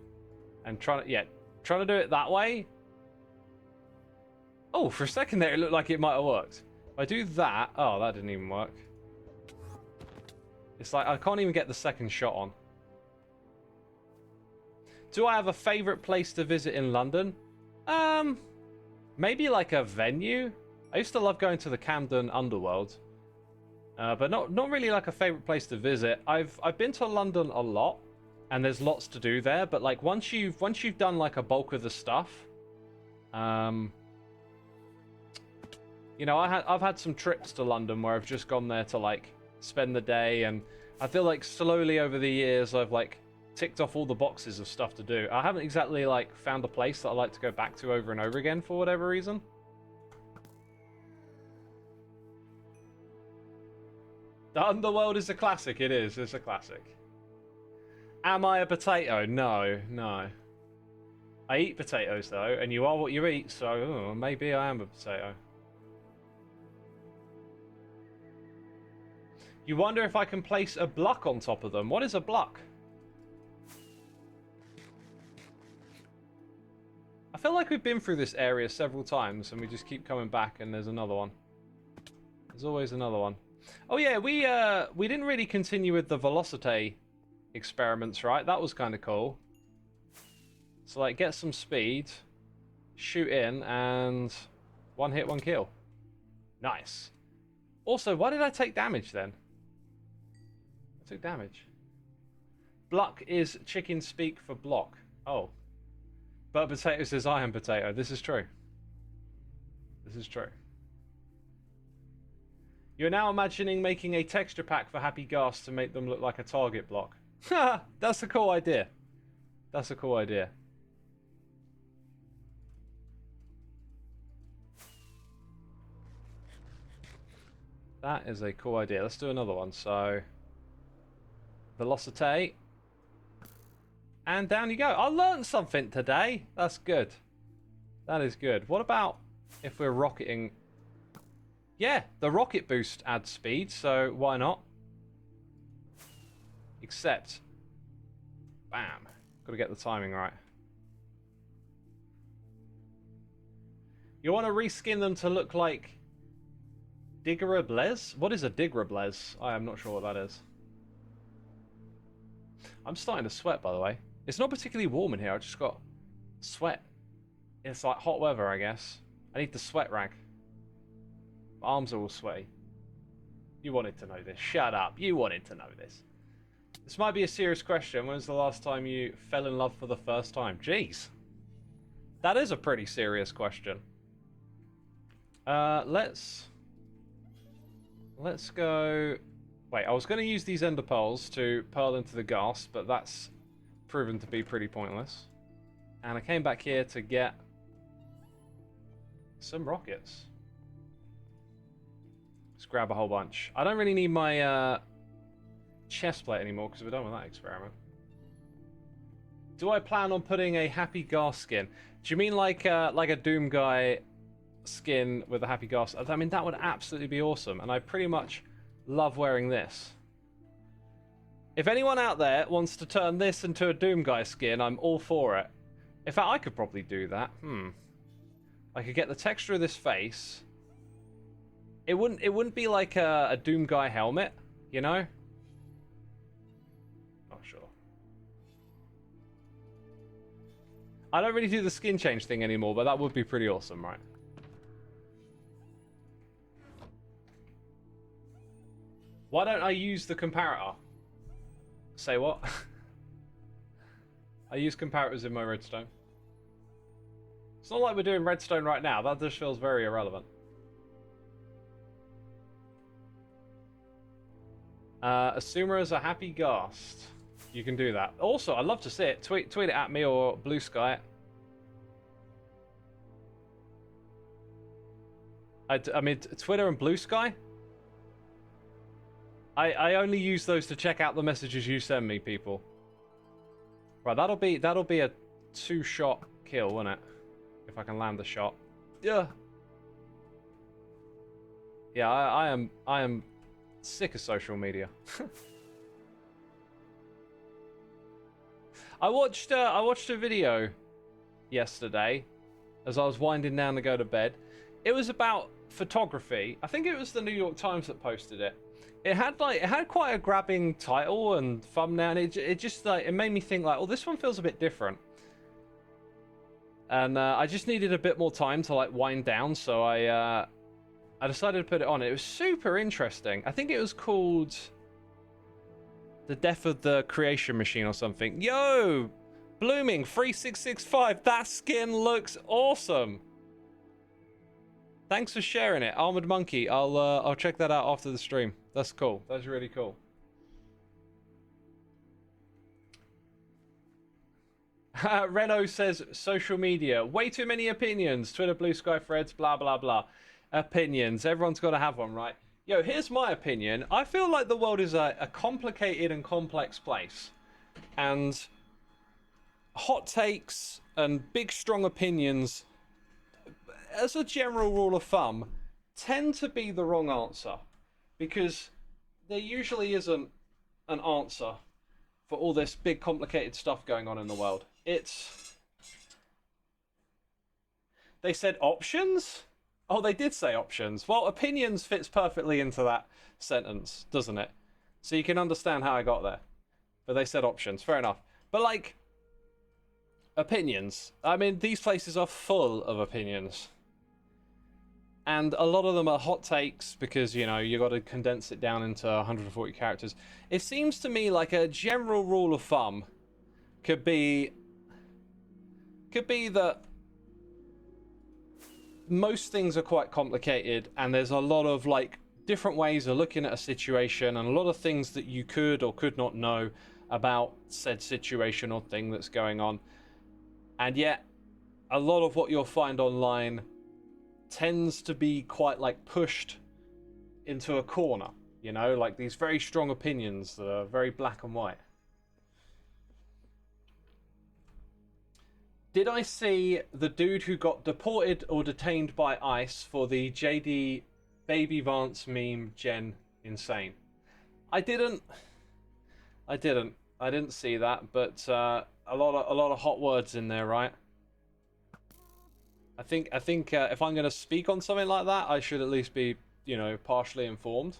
[SPEAKER 1] and trying to do it that way. Oh, for a second there, it looked like it might have worked. If I do that, oh, that didn't even work. It's like I can't even get the second shot on. Do I have a favorite place to visit in London? Maybe like a venue. I used to love going to the Camden Underworld, but not really like a favorite place to visit. I've been to London a lot, and there's lots to do there. But like once you've done like a bulk of the stuff, you know, I've had some trips to London where I've just gone there to like spend the day, and I feel like slowly over the years I've like ticked off all the boxes of stuff to do. I haven't exactly like found a place that I like to go back to over and over again for whatever reason. The Underworld is a classic. It is. It's a classic. Am I a potato? No, no. I eat potatoes though, and you are what you eat, so maybe I am a potato. You wonder if I can place a block on top of them. What is a block? I feel like we've been through this area several times, and we just keep coming back, and there's another one. There's always another one. Oh yeah, we didn't really continue with the velocity experiments, right? That was kind of cool. So like, get some speed, shoot in, and one hit, one kill. Nice. Also, why did I take damage then? I took damage. Block is chicken speak for block. Oh. But potato says I am potato. This is true. This is true. You're now imagining making a texture pack for Happy Ghast to make them look like a target block. Ha! That's a cool idea. That's a cool idea. That is a cool idea. Let's do another one. So, velocity. And down you go. I learned something today. That's good. That is good. What about if we're rocketing? Yeah, the rocket boost adds speed, so why not? Except, bam. Got to get the timing right. You want to reskin them to look like Diggerablaze? What is a Diggerablaze? I am not sure what that is. I'm starting to sweat, by the way. It's not particularly warm in here. I just got sweat. It's like hot weather, I guess. I need the sweat rag. My arms are all sweaty. You wanted to know this. Shut up. You wanted to know this. This might be a serious question. When was the last time you fell in love for the first time? Jeez. That is a pretty serious question. Let's go... Wait, I was going to use these ender pearls to pearl into the Ghast, but that's proven to be pretty pointless. And I came back here to get some rockets. Let's grab a whole bunch. I don't really need my chest plate anymore because we're done with that experiment. Do I plan on putting a Happy Ghast skin? Do you mean like a Doom Guy skin with a Happy Ghast? I mean, that would absolutely be awesome, and I pretty much love wearing this. If anyone out there wants to turn this into a Doom Guy skin, I'm all for it. In fact, I could probably do that. I could get the texture of this face. It wouldn't be like a Doom Guy helmet, You know? Not sure. I don't really do the skin change thing anymore, but that would be pretty awesome, right? Why don't I use the comparator? Say what? I use comparators in my redstone. It's not like we're doing redstone right now. That just feels very irrelevant. Xisuma is a happy Ghast. You can do that. Also, I'd love to see it. Tweet it at me or Blue Sky. I mean, Twitter and Blue Sky? I only use those to check out the messages you send me, people. Right, that'll be a 2-shot kill, won't it? If I can land the shot. Yeah. Yeah, I am sick of social media. I watched a video yesterday as I was winding down to go to bed. It was about photography. I think it was the New York Times that posted it. It had quite a grabbing title and thumbnail, and it just like it made me think like, oh, this one feels a bit different. And I just needed a bit more time to like wind down, so I decided to put it on. It was super interesting. I think it was called The Death of the Creation Machine or something. Yo, Blooming 3665. That skin looks awesome. Thanks for sharing it, Armored Monkey. I'll check that out after the stream. That's cool. That's really cool. Renault says social media. Way too many opinions. Twitter, Blue Sky threads, blah, blah, blah. Opinions. Everyone's got to have one, right? Yo, here's my opinion. I feel like the world is a complicated and complex place. And hot takes and big, strong opinions, as a general rule of thumb, tend to be the wrong answer. Because there usually isn't an answer for all this big, complicated stuff going on in the world. They said options? Oh, they did say options. Well, opinions fits perfectly into that sentence, doesn't it? So you can understand how I got there. But they said options. Fair enough. But, like, opinions. I mean, these places are full of opinions. And a lot of them are hot takes because, you know, you got to condense it down into 140 characters. It seems to me like a general rule of thumb could be that most things are quite complicated and there's a lot of, like, different ways of looking at a situation and a lot of things that you could or could not know about said situation or thing that's going on. And yet, a lot of what you'll find online tends to be quite like pushed into a corner, you know, like these very strong opinions that are very black and white. Did I see the dude who got deported or detained by ICE for the JD Baby Vance meme gen insane? I didn't see that, but a lot of hot words in there, right? I think if I'm going to speak on something like that, I should at least be, you know, partially informed.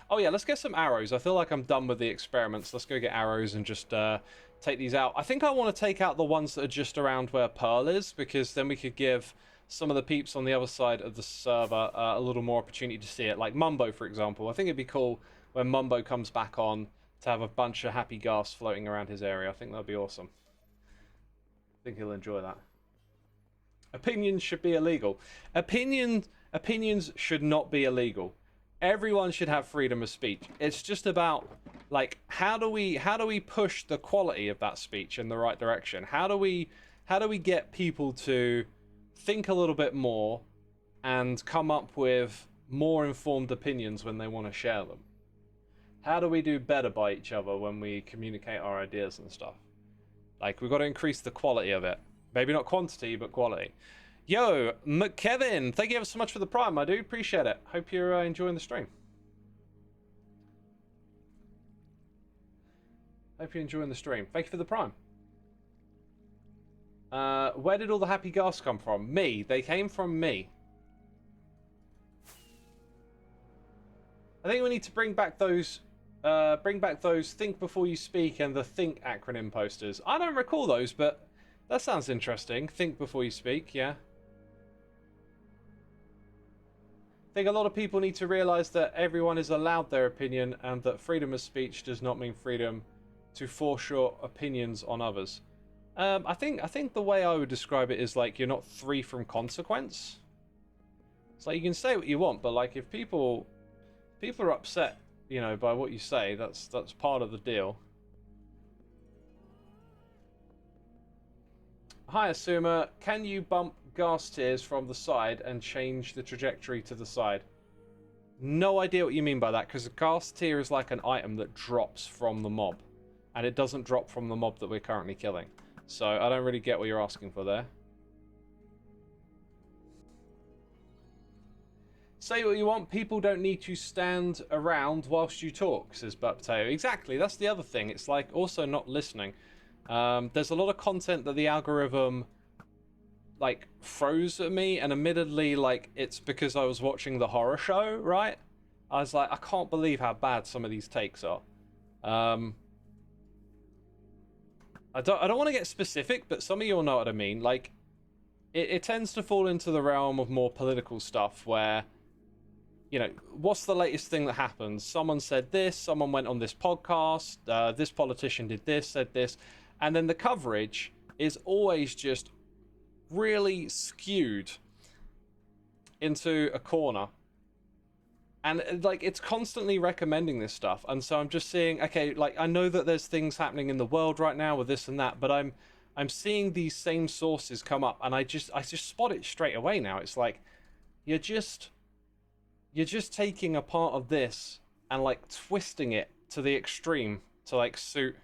[SPEAKER 1] Oh yeah, let's get some arrows. I feel like I'm done with the experiments. Let's go get arrows and just take these out. I think I want to take out the ones that are just around where Pearl is, because then we could give some of the peeps on the other side of the server a little more opportunity to see it. Like Mumbo, for example. I think it'd be cool when Mumbo comes back on to have a bunch of happy Ghasts floating around his area. I think that'd be awesome. I think he'll enjoy that. Opinions should be illegal. Opinions should not be illegal. Everyone should have freedom of speech. It's just about, like, how do we push the quality of that speech in the right direction? How do we get people to think a little bit more and come up with more informed opinions when they want to share them? How do we do better by each other when we communicate our ideas and stuff? Like, we've got to increase the quality of it. Maybe not quantity, but quality. Yo, McKevin, thank you ever so much for the Prime, my dude. Appreciate it. Hope you're enjoying the stream. Hope you're enjoying the stream. Thank you for the Prime. Where did all the happy Ghasts come from? Me. They came from me. I think we need to bring back those think before you speak and the think acronym posters. I don't recall those, but that sounds interesting. Think before you speak, yeah. I think a lot of people need to realize that everyone is allowed their opinion and that freedom of speech does not mean freedom to force your opinions on others. I think the way I would describe it is like you're not free from consequence. It's like you can say what you want, but like if people are upset, you know, by what you say, that's part of the deal. Hi Xisuma, can you bump Ghast tiers from the side and change the trajectory to the side? No idea what you mean by that, because a Ghast tier is like an item that drops from the mob, and it doesn't drop from the mob that we're currently killing. So I don't really get what you're asking for there. Say what you want, people don't need to stand around whilst you talk, says Butt Potato. Exactly, that's the other thing. It's like also not listening. There's a lot of content that the algorithm like froze at me, and admittedly like it's because I was watching the horror show, right? I was like, I can't believe how bad some of these takes are. I don't want to get specific, but some of you will know what I mean. Like it tends to fall into the realm of more political stuff where, you know, what's the latest thing that happened? Someone said this, someone went on this podcast, this politician did this, said this, and then the coverage is always just really skewed into a corner. And like it's constantly recommending this stuff, and so I'm just seeing, okay, like I know that there's things happening in the world right now with this and that, but I'm seeing these same sources come up, and I just spot it straight away now. It's like you're just taking a part of this and like twisting it to the extreme to like suit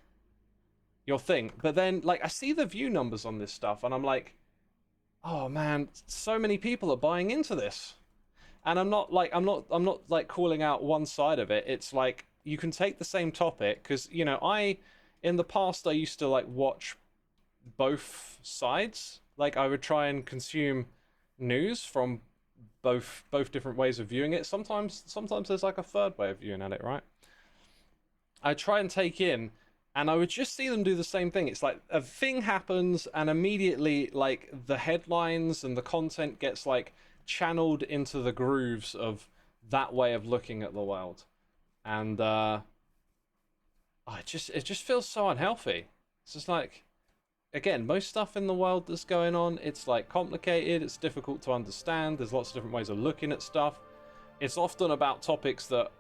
[SPEAKER 1] your thing. But then like I see the view numbers on this stuff and I'm like, oh man, so many people are buying into this. And I'm not like calling out one side of it. It's like you can take the same topic, because you know, in the past I used to like watch both sides. Like I would try and consume news from both different ways of viewing it. Sometimes there's like a third way of viewing at it, right? I try and take in, and I would just see them do the same thing. It's like a thing happens and immediately like the headlines and the content gets like channeled into the grooves of that way of looking at the world. And it just feels so unhealthy. It's just like, again, most stuff in the world that's going on, it's like complicated, it's difficult to understand, there's lots of different ways of looking at stuff. It's often about topics that,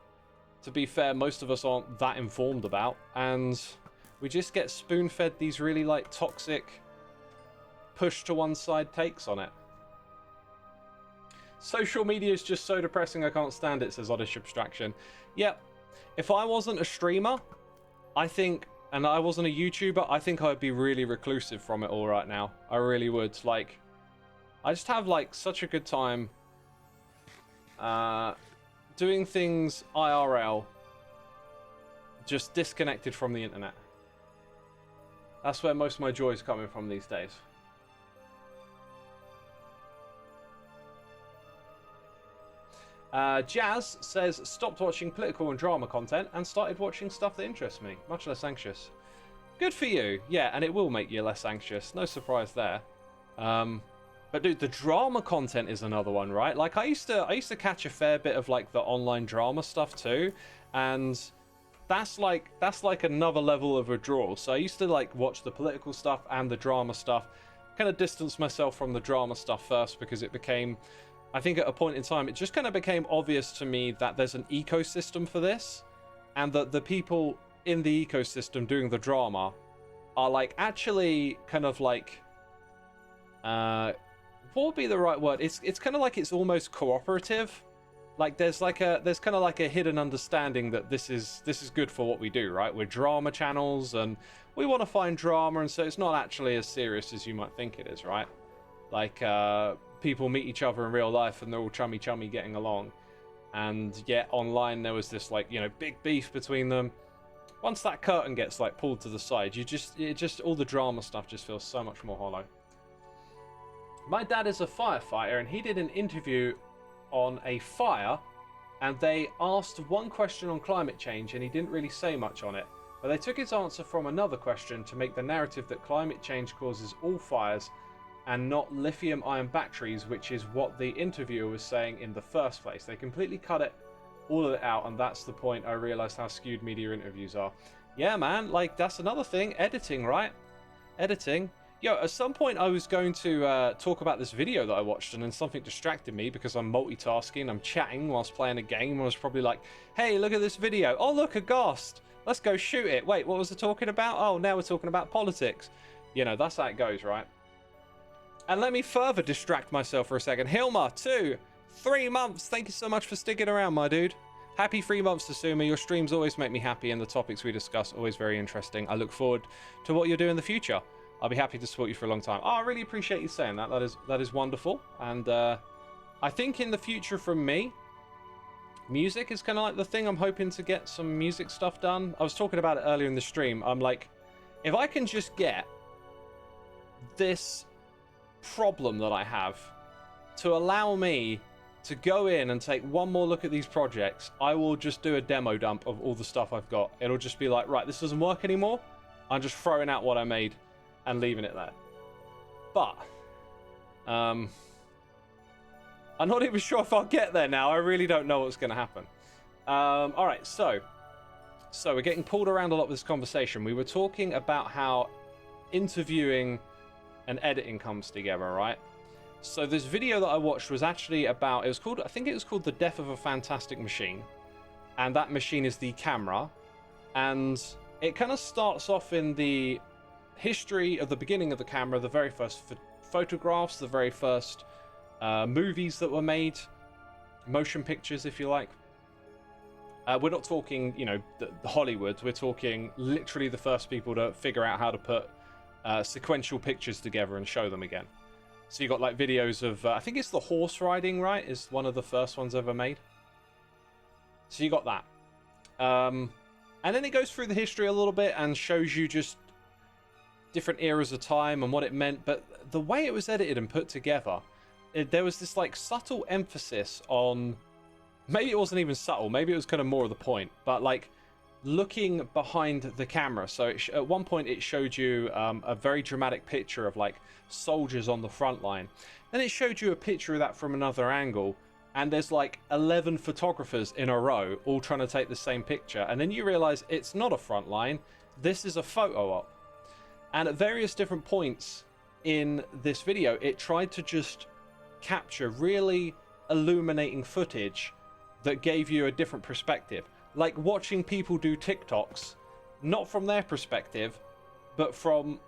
[SPEAKER 1] to be fair, most of us aren't that informed about, and we just get spoon-fed these really like toxic push to one side takes on it. Social media is just so depressing, I can't stand it, says Oddish Abstraction. Yep, if I wasn't a streamer, I think, and I wasn't a YouTuber, I think I'd be really reclusive from it all right now. I really would. Like, I just have like such a good time doing things IRL, just disconnected from the internet. That's where most of my joy is coming from these days. Jazz says, stopped watching political and drama content and started watching stuff that interests me. Much less anxious. Good for you. Yeah, and it will make you less anxious. No surprise there. But dude, the drama content is another one, right? Like I used to catch a fair bit of like the online drama stuff too, and that's like another level of withdrawal. So I used to like watch the political stuff and the drama stuff, kind of distance myself from the drama stuff first, because it became, I think at a point in time, it just kind of became obvious to me that there's an ecosystem for this, and that the people in the ecosystem doing the drama are like actually kind of like, what would be the right word? It's kind of like it's almost cooperative. Like there's kind of like a hidden understanding that this is good for what we do, right? We're drama channels and we want to find drama, and so it's not actually as serious as you might think it is, right? Like people meet each other in real life and they're all chummy getting along, and yet online there was this like, you know, big beef between them. Once that curtain gets like pulled to the side, all the drama stuff just feels so much more hollow. My dad is a firefighter and he did an interview on a fire and they asked one question on climate change, and he didn't really say much on it. But they took his answer from another question to make the narrative that climate change causes all fires and not lithium-ion batteries, which is what the interviewer was saying in the first place. They completely cut all of it out, and that's the point I realized how skewed media interviews are. Yeah, man, like, that's another thing. Editing, right? Editing. Yo, at some point I was going to talk about this video that I watched, and then something distracted me because I'm multitasking. I'm chatting whilst playing a game. I was probably like, hey, look at this video. Oh, look, a Ghast. Let's go shoot it. Wait, what was it talking about? Oh, now we're talking about politics. You know, that's how it goes, right? And let me further distract myself for a second. Hilma, 3 months. Thank you so much for sticking around, my dude. Happy 3 months, Xisuma. Your streams always make me happy, and the topics we discuss always very interesting. I look forward to what you'll do in the future. I'll be happy to support you for a long time. Oh, I really appreciate you saying that. That is wonderful. And I think in the future from me, music is kind of like the thing. I'm hoping to get some music stuff done. I was talking about it earlier in the stream. I'm like, if I can just get this problem that I have to allow me to go in and take one more look at these projects, I will just do a demo dump of all the stuff I've got. It'll just be like, right, this doesn't work anymore. I'm just throwing out what I made and leaving it there. But I'm not even sure if I'll get there now. I really don't know what's going to happen. All right, so we're getting pulled around a lot with this conversation. We were talking about how interviewing and editing comes together, right? So this video that I watched was actually about, I think it was called The Death of a Fantastic Machine. And that machine is the camera. And it kind of starts off in the history of the beginning of the camera, the very first photographs, the very first movies that were made, motion pictures, if you like. We're not talking, you know, the Hollywood. We're talking literally the first people to figure out how to put sequential pictures together and show them again. So you got like videos of, I think it's the horse riding, right? Is one of the first ones ever made. So you got that. And then it goes through the history a little bit and shows you just different eras of time and what it meant. But the way it was edited and put together, there was this like subtle emphasis on, maybe it wasn't even subtle, maybe it was kind of more of the point, but like looking behind the camera. So at one point it showed you a very dramatic picture of like soldiers on the front line. Then it showed you a picture of that from another angle, and there's like 11 photographers in a row all trying to take the same picture. And then you realize it's not a front line, this is a photo op. And at various different points in this video, it tried to just capture really illuminating footage that gave you a different perspective. Like watching people do TikToks, not from their perspective, but from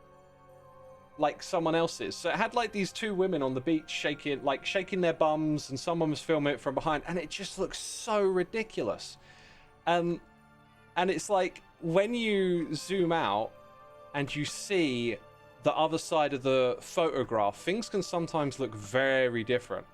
[SPEAKER 1] like someone else's. So it had like these two women on the beach shaking their bums, and someone was filming it from behind, and it just looks so ridiculous. And it's like when you zoom out and you see the other side of the photograph, things can sometimes look very different.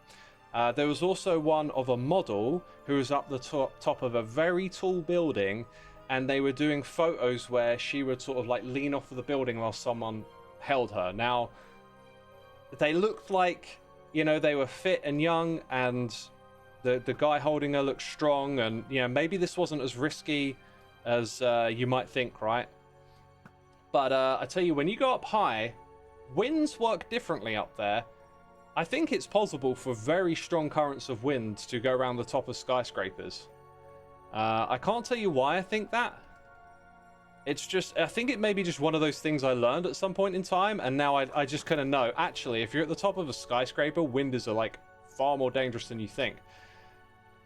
[SPEAKER 1] There was also one of a model who was up the top of a very tall building, and they were doing photos where she would sort of like lean off of the building while someone held her. Now, they looked like, you know, they were fit and young, and the guy holding her looked strong, and, you know, maybe this wasn't as risky as you might think, right? But I tell you, when you go up high, winds work differently up there. I think it's possible for very strong currents of wind to go around the top of skyscrapers. I can't tell you why I think that. It's just, I think it may be just one of those things I learned at some point in time, and now I just kind of know, actually, if you're at the top of a skyscraper, winds are like far more dangerous than you think.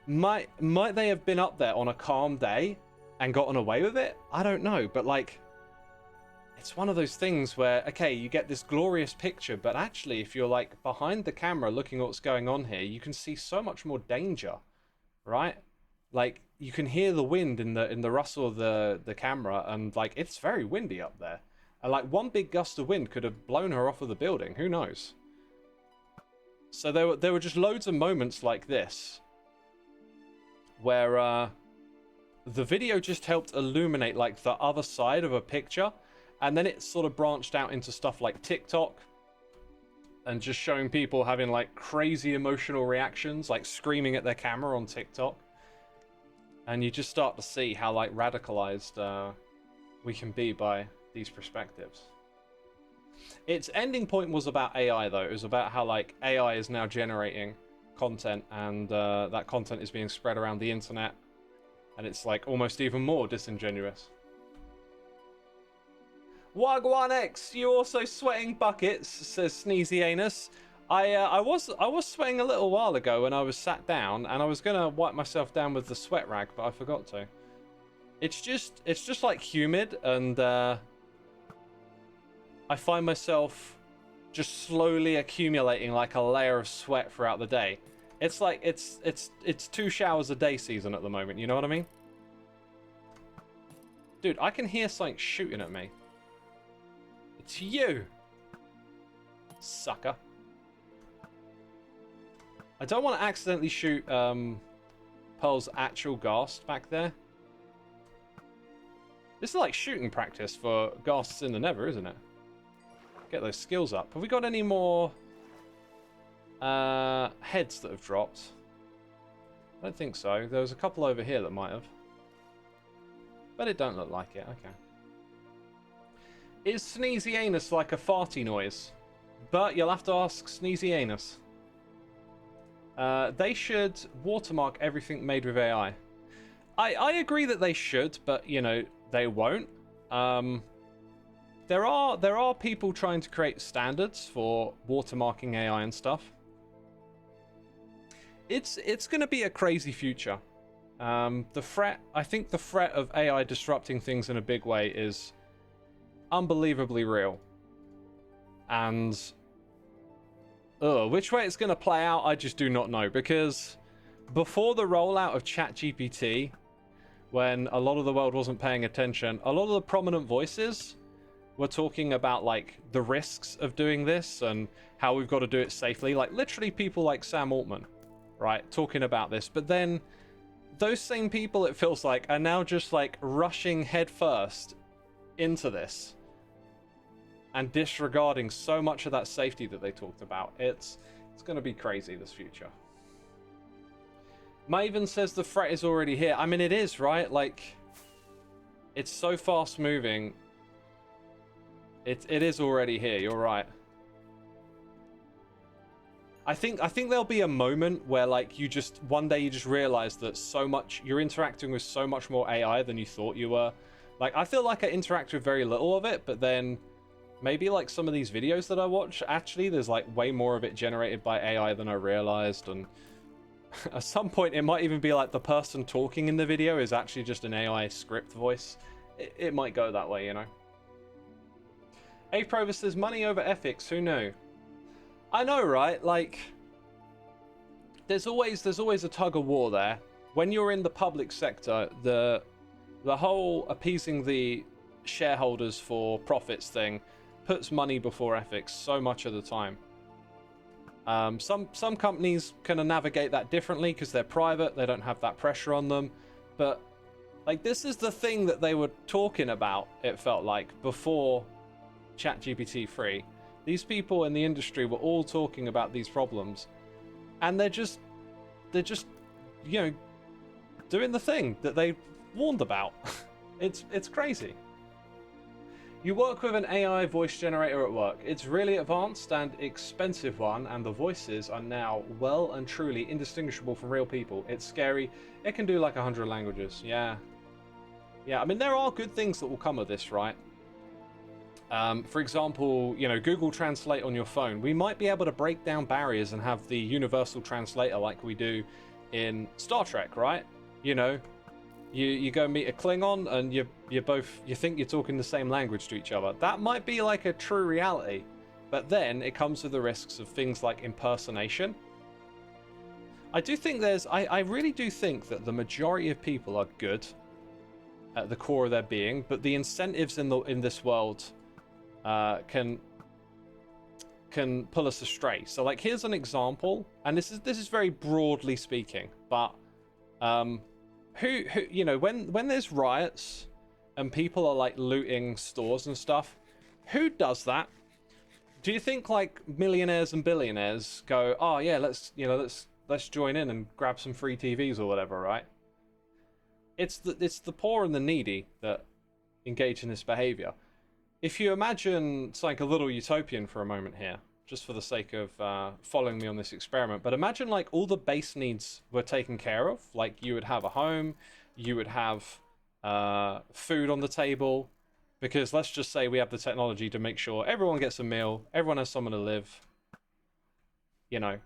[SPEAKER 1] Might they have been up there on a calm day and gotten away with it? I don't know, but like, it's one of those things where, okay, you get this glorious picture, but actually, if you're like behind the camera looking at what's going on here, you can see so much more danger, right? Like, you can hear the wind in the rustle of the camera, and like, it's very windy up there. And like, one big gust of wind could have blown her off of the building. Who knows? So there were just loads of moments like this where the video just helped illuminate like the other side of a picture. And then it sort of branched out into stuff like TikTok and just showing people having like crazy emotional reactions, like screaming at their camera on TikTok. And you just start to see how like radicalized we can be by these perspectives. Its ending point was about AI though. It was about how like AI is now generating content, and that content is being spread around the internet, and it's like almost even more disingenuous. Wagwan you also sweating buckets, says Sneezy Anus. I was sweating a little while ago when I was sat down, and I was gonna wipe myself down with the sweat rag, but I forgot to. It's just like humid, and I find myself just slowly accumulating like a layer of sweat throughout the day. It's like it's 2 showers a day season at the moment. You know what I mean? Dude, I can hear something shooting at me. It's you, sucker. I don't want to accidentally shoot Pearl's actual Ghast back there. This is like shooting practice for Ghasts in the Nether, isn't it? Get those skills up. Have we got any more heads that have dropped? I don't think so. There was a couple over here that might have. But it don't look like it. Okay. Is Sneezy Anus like a farty noise? But you'll have to ask Sneezy Anus. They should watermark everything made with AI. I agree that they should, but, you know, they won't. There are people trying to create standards for watermarking AI and stuff. It's going to be a crazy future. I think the threat of AI disrupting things in a big way is unbelievably real. And which way it's going to play out, I just do not know. Because before the rollout of ChatGPT, when a lot of the world wasn't paying attention, a lot of the prominent voices were talking about like the risks of doing this and how we've got to do it safely. Like literally people like Sam Altman, right, talking about this. But then those same people, it feels like, are now just like rushing headfirst into this and disregarding so much of that safety that they talked about. It's going to be crazy, this future. Maven says the threat is already here. I mean, it is, right? Like, it's so fast moving. It is already here. You're right. I think there'll be a moment where like one day you just realize that you're interacting with so much more AI than you thought you were. Like, I feel like I interact with very little of it, but then maybe like some of these videos that I watch, actually there's like way more of it generated by AI than I realized. And at some point it might even be like the person talking in the video is actually just an AI script voice. It might go that way, you know. A Provis says money over ethics, who knew? I know, right? Like, there's always a tug of war there. When you're in the public sector, the whole appeasing the shareholders for profits thing puts money before ethics so much of the time. Some companies kind of navigate that differently because they're private, they don't have that pressure on them. But like, this is the thing that they were talking about, it felt like, before ChatGPT 3. These people in the industry were all talking about these problems, and they're just you know, doing the thing that they warned about. It's crazy. You work with an AI voice generator at work. It's really advanced and expensive one, and the voices are now well and truly indistinguishable from real people. It's scary. It can do like 100 languages. Yeah. I mean, there are good things that will come of this, right? For example, you know, Google Translate on your phone. We might be able to break down barriers and have the universal translator like we do in Star Trek, right? You know, you go meet a Klingon and you think you're talking the same language to each other. That might be like a true reality, but then it comes with the risks of things like impersonation. I really do think that the majority of people are good at the core of their being, but the incentives in this world can pull us astray. So like, here's an example, and this is very broadly speaking, but who you know, when there's riots and people are like looting stores and stuff, who does that? Do you think like millionaires and billionaires go, oh yeah, let's join in and grab some free TVs or whatever, right? it's the poor and the needy that engage in this behavior. If you imagine something a little utopian for a moment here, just for the sake of following me on this experiment, but imagine like all the base needs were taken care of. Like you would have a home, you would have food on the table, because let's just say we have the technology to make sure everyone gets a meal, everyone has somewhere to live. You know,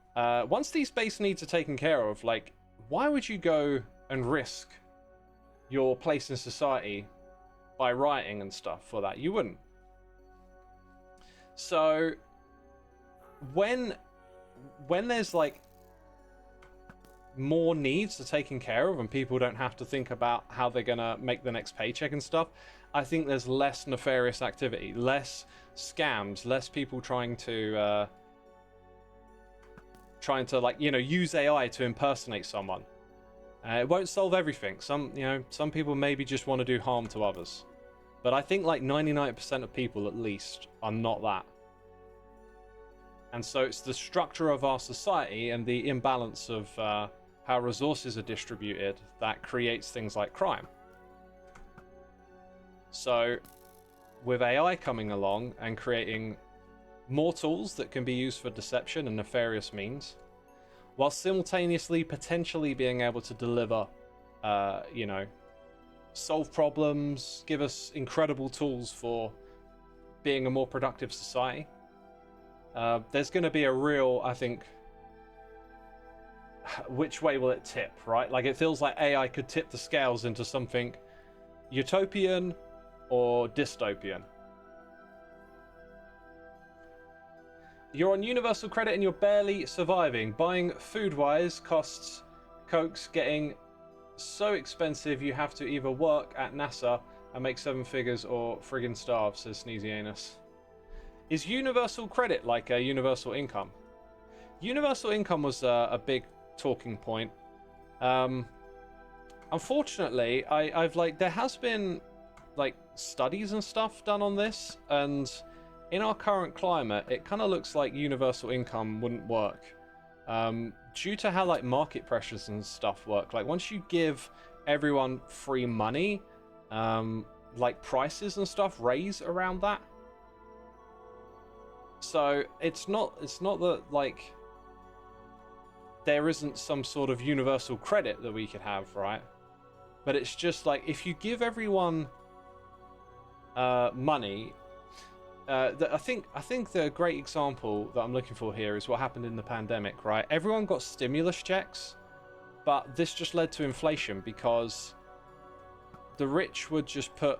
[SPEAKER 1] once these base needs are taken care of, like, why would you go and risk your place in society by rioting and stuff for that? You wouldn't. So when there's like more needs are taken care of and people don't have to think about how they're gonna make the next paycheck and stuff, I think there's less nefarious activity, less scams, less people trying to like, you know, use AI to impersonate someone. It won't solve everything. Some people maybe just want to do harm to others, but I think like 99% of people at least are not that. And so it's the structure of our society and the imbalance of how resources are distributed that creates things like crime. So with AI coming along and creating more tools that can be used for deception and nefarious means, while simultaneously potentially being able to deliver, you know, solve problems, give us incredible tools for being a more productive society, there's going to be a real, I think, which way will it tip, right? Like, it feels like AI could tip the scales into something utopian or dystopian. You're on universal credit and you're barely surviving. Buying food-wise costs Cokes getting so expensive you have to either work at NASA and make 7 figures or friggin' starve, says Sneezy Anus. Is universal credit like a universal income? Universal income was a big talking point. Unfortunately, I've like, there has been like studies and stuff done on this, and in our current climate, it kind of looks like universal income wouldn't work. Due to how like market pressures and stuff work. Like once you give everyone free money, like prices and stuff raise around that. So it's not that like there isn't some sort of universal credit that we could have, right? But it's just like if you give everyone money. I think the great example that I'm looking for here is what happened in the pandemic, right? Everyone got stimulus checks, but this just led to inflation because the rich would just put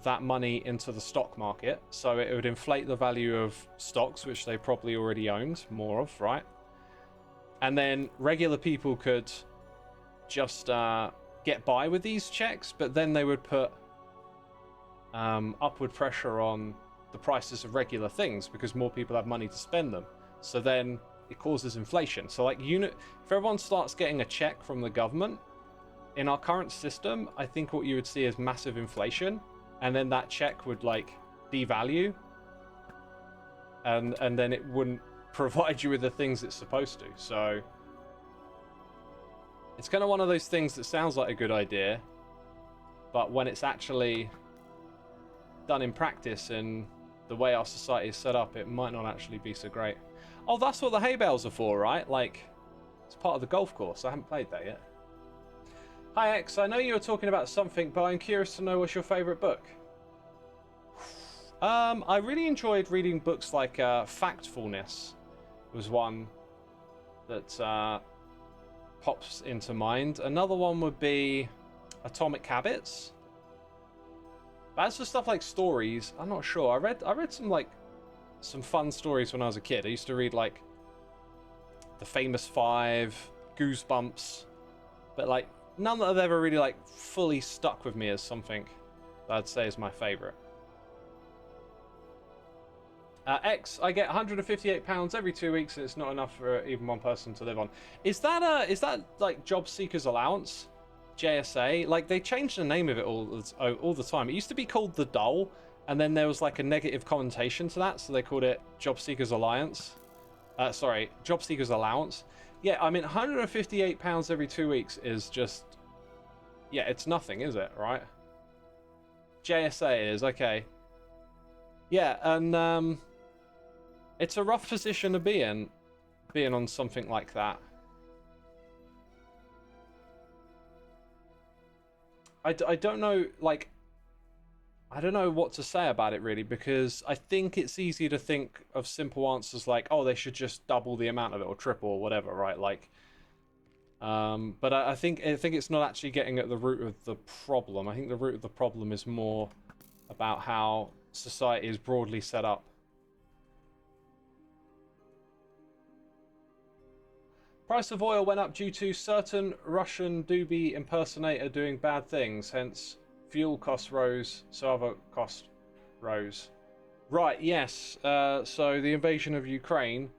[SPEAKER 1] that money into the stock market, so it would inflate the value of stocks, which they probably already owned more of, right? And then regular people could just get by with these checks, but then they would put upward pressure on the prices of regular things because more people have money to spend them. So then it causes inflation. So like if everyone starts getting a check from the government in our current system, I think what you would see is massive inflation, and then that check would like devalue, and then it wouldn't provide you with the things it's supposed to. So it's kind of one of those things that sounds like a good idea, but when it's actually done in practice and the way our society is set up, it might not actually be so great. Oh, that's what the hay bales are for, right? Like, it's part of the golf course. I haven't played that yet. Hi, X. I know you were talking about something, but I'm curious to know what's your favorite book. I really enjoyed reading books like Factfulness was one that pops into mind. Another one would be Atomic Habits. But as for stuff like stories, I'm not sure. I read some fun stories when I was a kid. I used to read like The Famous Five, Goosebumps, but like none that have ever really like fully stuck with me as something that I'd say is my favorite. X, I get £158 every 2 weeks, and it's not enough for even one person to live on. Is that like job seekers allowance? JSA, like they changed the name of it all the time. It used to be called the Dole, and then there was like a negative connotation to that, so they called it Job Seekers Alliance. Job Seekers Allowance. Yeah, I mean, £158 every 2 weeks is just Yeah, it's nothing, is it? Right? JSA is okay. Yeah, and it's a rough position to be in, being on something like that. I don't know, like, I don't know what to say about it really, because I think it's easy to think of simple answers like, oh, they should just double the amount of it or triple or whatever, right? Like, but I think it's not actually getting at the root of the problem. I think the root of the problem is more about how society is broadly set up. Price of oil went up due to certain Russian doobie impersonator doing bad things, hence fuel costs rose, so other costs rose. Right, yes, so the invasion of Ukraine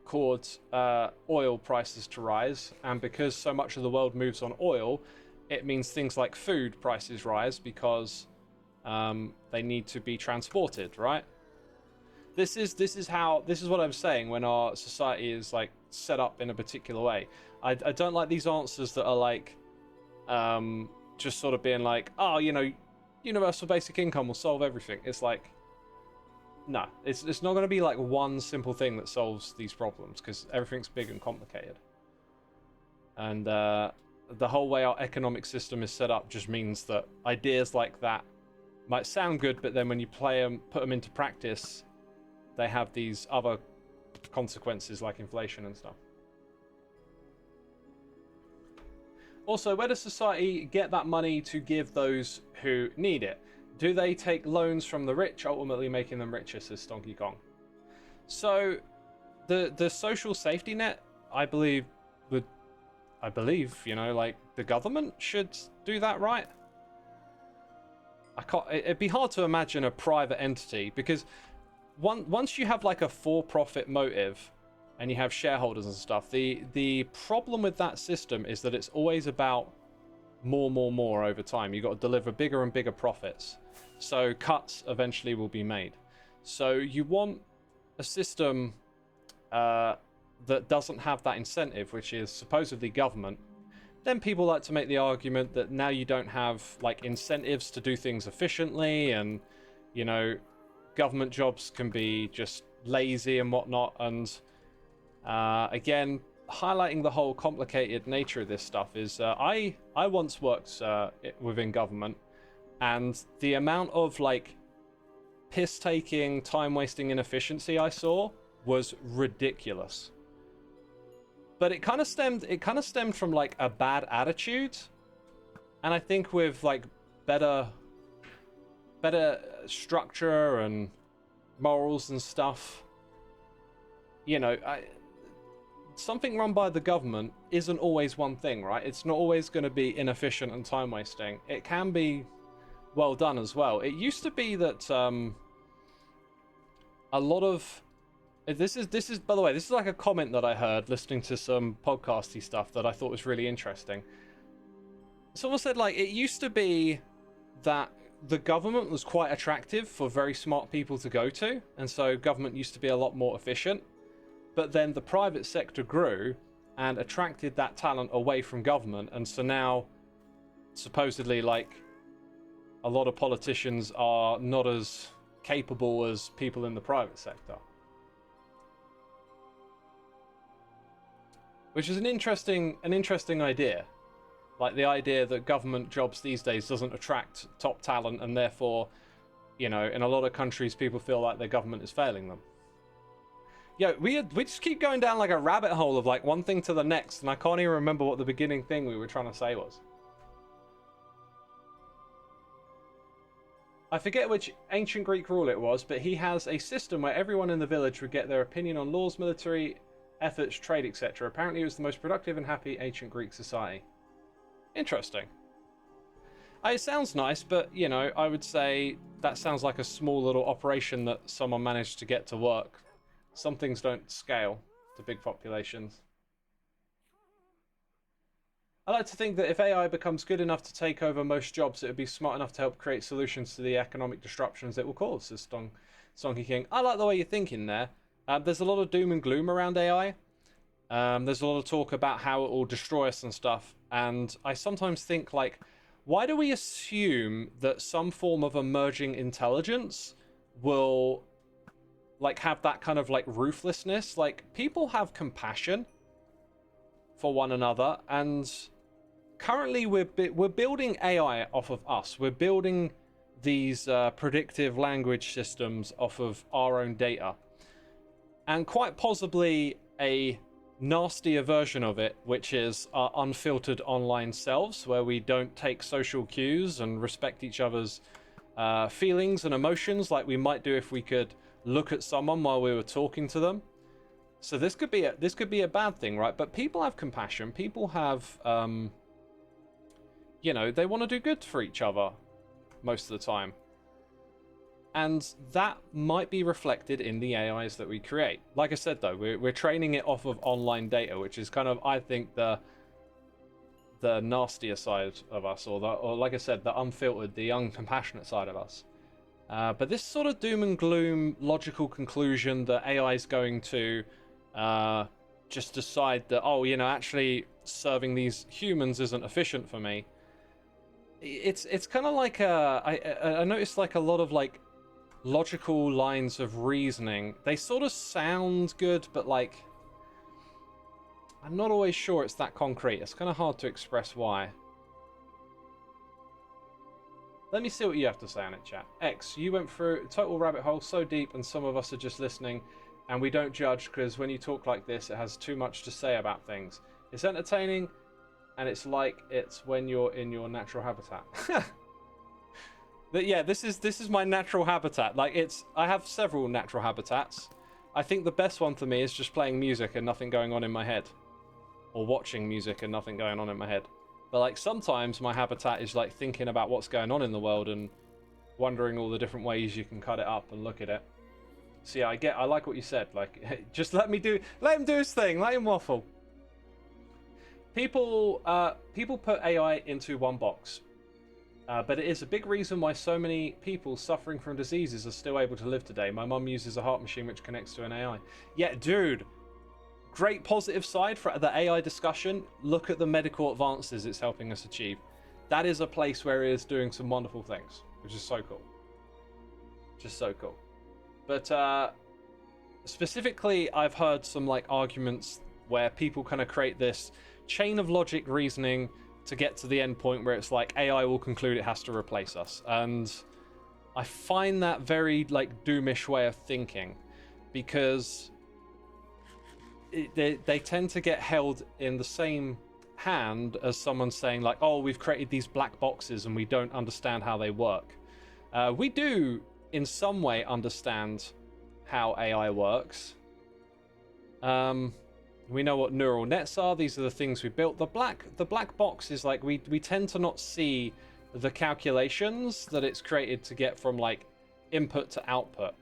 [SPEAKER 1] caused oil prices to rise, and because so much of the world moves on oil, it means things like food prices rise because they need to be transported, right? This is what I'm saying when our society is like set up in a particular way. I don't like these answers that are like just sort of being like, oh, you know, universal basic income will solve everything. It's like, no, it's not going to be like one simple thing that solves these problems, because everything's big and complicated. And the whole way our economic system is set up just means that ideas like that might sound good, but then when you play them, put them into practice, they have these other consequences like inflation and stuff. Also, where does society get that money to give those who need it? Do they take loans from the rich, ultimately making them richer, says Stonky Kong. So, the social safety net, I believe, you know, like, the government should do that, right? It'd be hard to imagine a private entity, because once you have like a for-profit motive and you have shareholders and stuff, the problem with that system is that it's always about more over time. You've got to deliver bigger and bigger profits, so cuts eventually will be made. So you want a system that doesn't have that incentive, which is supposedly government. Then people like to make the argument that now you don't have like incentives to do things efficiently, and you know, government jobs can be just lazy and whatnot. And again, highlighting the whole complicated nature of this stuff is I once worked within government, and the amount of like piss-taking, time-wasting inefficiency I saw was ridiculous. But it kind of stemmed from like a bad attitude, and I think with like better structure and morals and stuff, you know, something run by the government isn't always one thing, right? It's not always going to be inefficient and time wasting. It can be well done as well. It used to be that a lot of this is by the way, this is like a comment that I heard listening to some podcasty stuff that I thought was really interesting. Someone said like it used to be that the government was quite attractive for very smart people to go to, and so government used to be a lot more efficient. But then the private sector grew and attracted that talent away from government, and so now supposedly like a lot of politicians are not as capable as people in the private sector. Which is an interesting idea. Like the idea that government jobs these days doesn't attract top talent, and therefore, you know, in a lot of countries people feel like their government is failing them. Yeah, we just keep going down like a rabbit hole of like one thing to the next, and I can't even remember what the beginning thing we were trying to say was. I forget which ancient Greek rule it was, but he has a system where everyone in the village would get their opinion on laws, military efforts, trade, etc. Apparently it was the most productive and happy ancient Greek society. Interesting. It sounds nice, but, you know, I would say that sounds like a small little operation that someone managed to get to work. Some things don't scale to big populations. I like to think that if AI becomes good enough to take over most jobs, it would be smart enough to help create solutions to the economic disruptions it will cause, says Stonky King. I like the way you're thinking there. There's a lot of doom and gloom around AI. There's a lot of talk about how it will destroy us and stuff. And I sometimes think, like, why do we assume that some form of emerging intelligence will, like, have that kind of, like, ruthlessness? Like, people have compassion for one another, and currently we're building AI off of us. We're building these predictive language systems off of our own data. And quite possibly a nastier version of it, which is our unfiltered online selves, where we don't take social cues and respect each other's feelings and emotions like we might do if we could look at someone while we were talking to them. So this could be a bad thing, right? But people have compassion. People have, you know, they want to do good for each other most of the time. And that might be reflected in the AIs that we create. Like I said, though, we're training it off of online data, which is kind of, I think, the nastier side of us, or like I said, the unfiltered, the uncompassionate side of us. But this sort of doom and gloom logical conclusion that AI is going to just decide that, oh, you know, actually serving these humans isn't efficient for me. It's kind of like I noticed, like, a lot of, like, logical lines of reasoning. They sort of sound good, but, like, I'm not always sure it's that concrete. It's kind of hard to express why. Let me see what you have to say on it, chat. X, you went through a total rabbit hole so deep, and some of us are just listening, and we don't judge, because when you talk like this, it has too much to say about things. It's entertaining, and it's like it's when you're in your natural habitat. But yeah, this is my natural habitat. Like, I have several natural habitats. I think the best one for me is just playing music and nothing going on in my head, or watching music and nothing going on in my head. But, like, sometimes my habitat is, like, thinking about what's going on in the world and wondering all the different ways you can cut it up and look at it. So yeah, I like what you said. Like, just let him do his thing. Let him waffle. People put AI into one box. But it is a big reason why so many people suffering from diseases are still able to live today. My mum uses a heart machine which connects to an AI. Yeah, dude. Great positive side for the AI discussion. Look at the medical advances it's helping us achieve. That is a place where it is doing some wonderful things, which is so cool. Just so cool. But specifically, I've heard some, like, arguments where people kind of create this chain of logic reasoning to get to the end point where it's like AI will conclude it has to replace us. And I find that very, like, doomish way of thinking, because they tend to get held in the same hand as someone saying, like, oh, we've created these black boxes and we don't understand how they work. We do in some way understand how AI works. We know what neural nets are. These are the things we built. The black box is, like, we tend to not see the calculations that it's created to get from, like, input to output.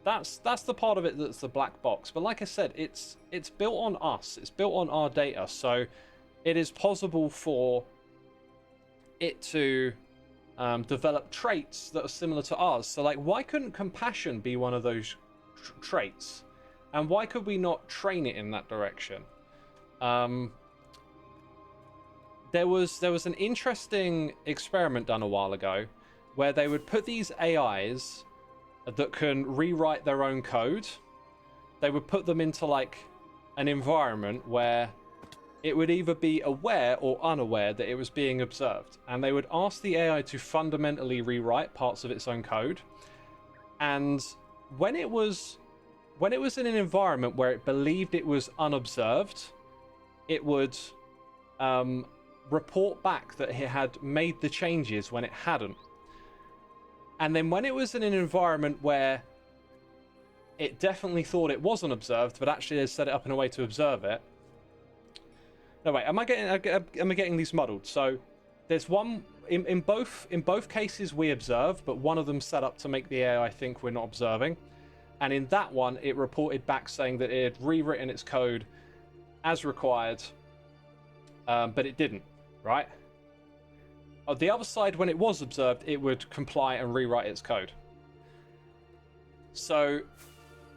[SPEAKER 1] That's the part of it that's the black box. But like I said, it's built on us. It's built on our data. So it is possible for it to develop traits that are similar to ours. So, like, why couldn't compassion be one of those traits? And why could we not train it in that direction? There was an interesting experiment done a while ago where they would put these AIs that can rewrite their own code. They would put them into, like, an environment where it would either be aware or unaware that it was being observed. And they would ask the AI to fundamentally rewrite parts of its own code. And when it was in an environment where it believed it was unobserved, it would report back that it had made the changes when it hadn't. And then when it was in an environment where it definitely thought it wasn't observed, but actually they set it up in a way to observe it. No, wait, am I getting these muddled? So there's one in both cases we observe, but one of them set up to make the AI think we're not observing. And in that one, it reported back saying that it had rewritten its code as required, but it didn't, right? On the other side, when it was observed, it would comply and rewrite its code. So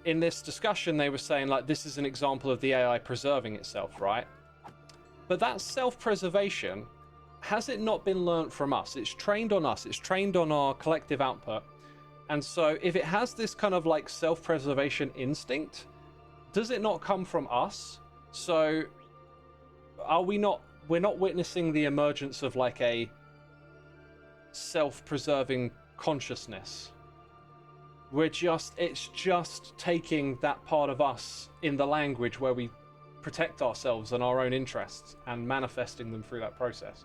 [SPEAKER 1] in this discussion, they were saying, like, this is an example of the AI preserving itself, right? But that self-preservation, has it not been learnt from us? It's trained on us. It's trained on our collective output. And so if it has this kind of like self-preservation instinct, does it not come from us? So are we not, we're not witnessing the emergence of like a self-preserving consciousness. It's just taking that part of us in the language where we protect ourselves and our own interests and manifesting them through that process.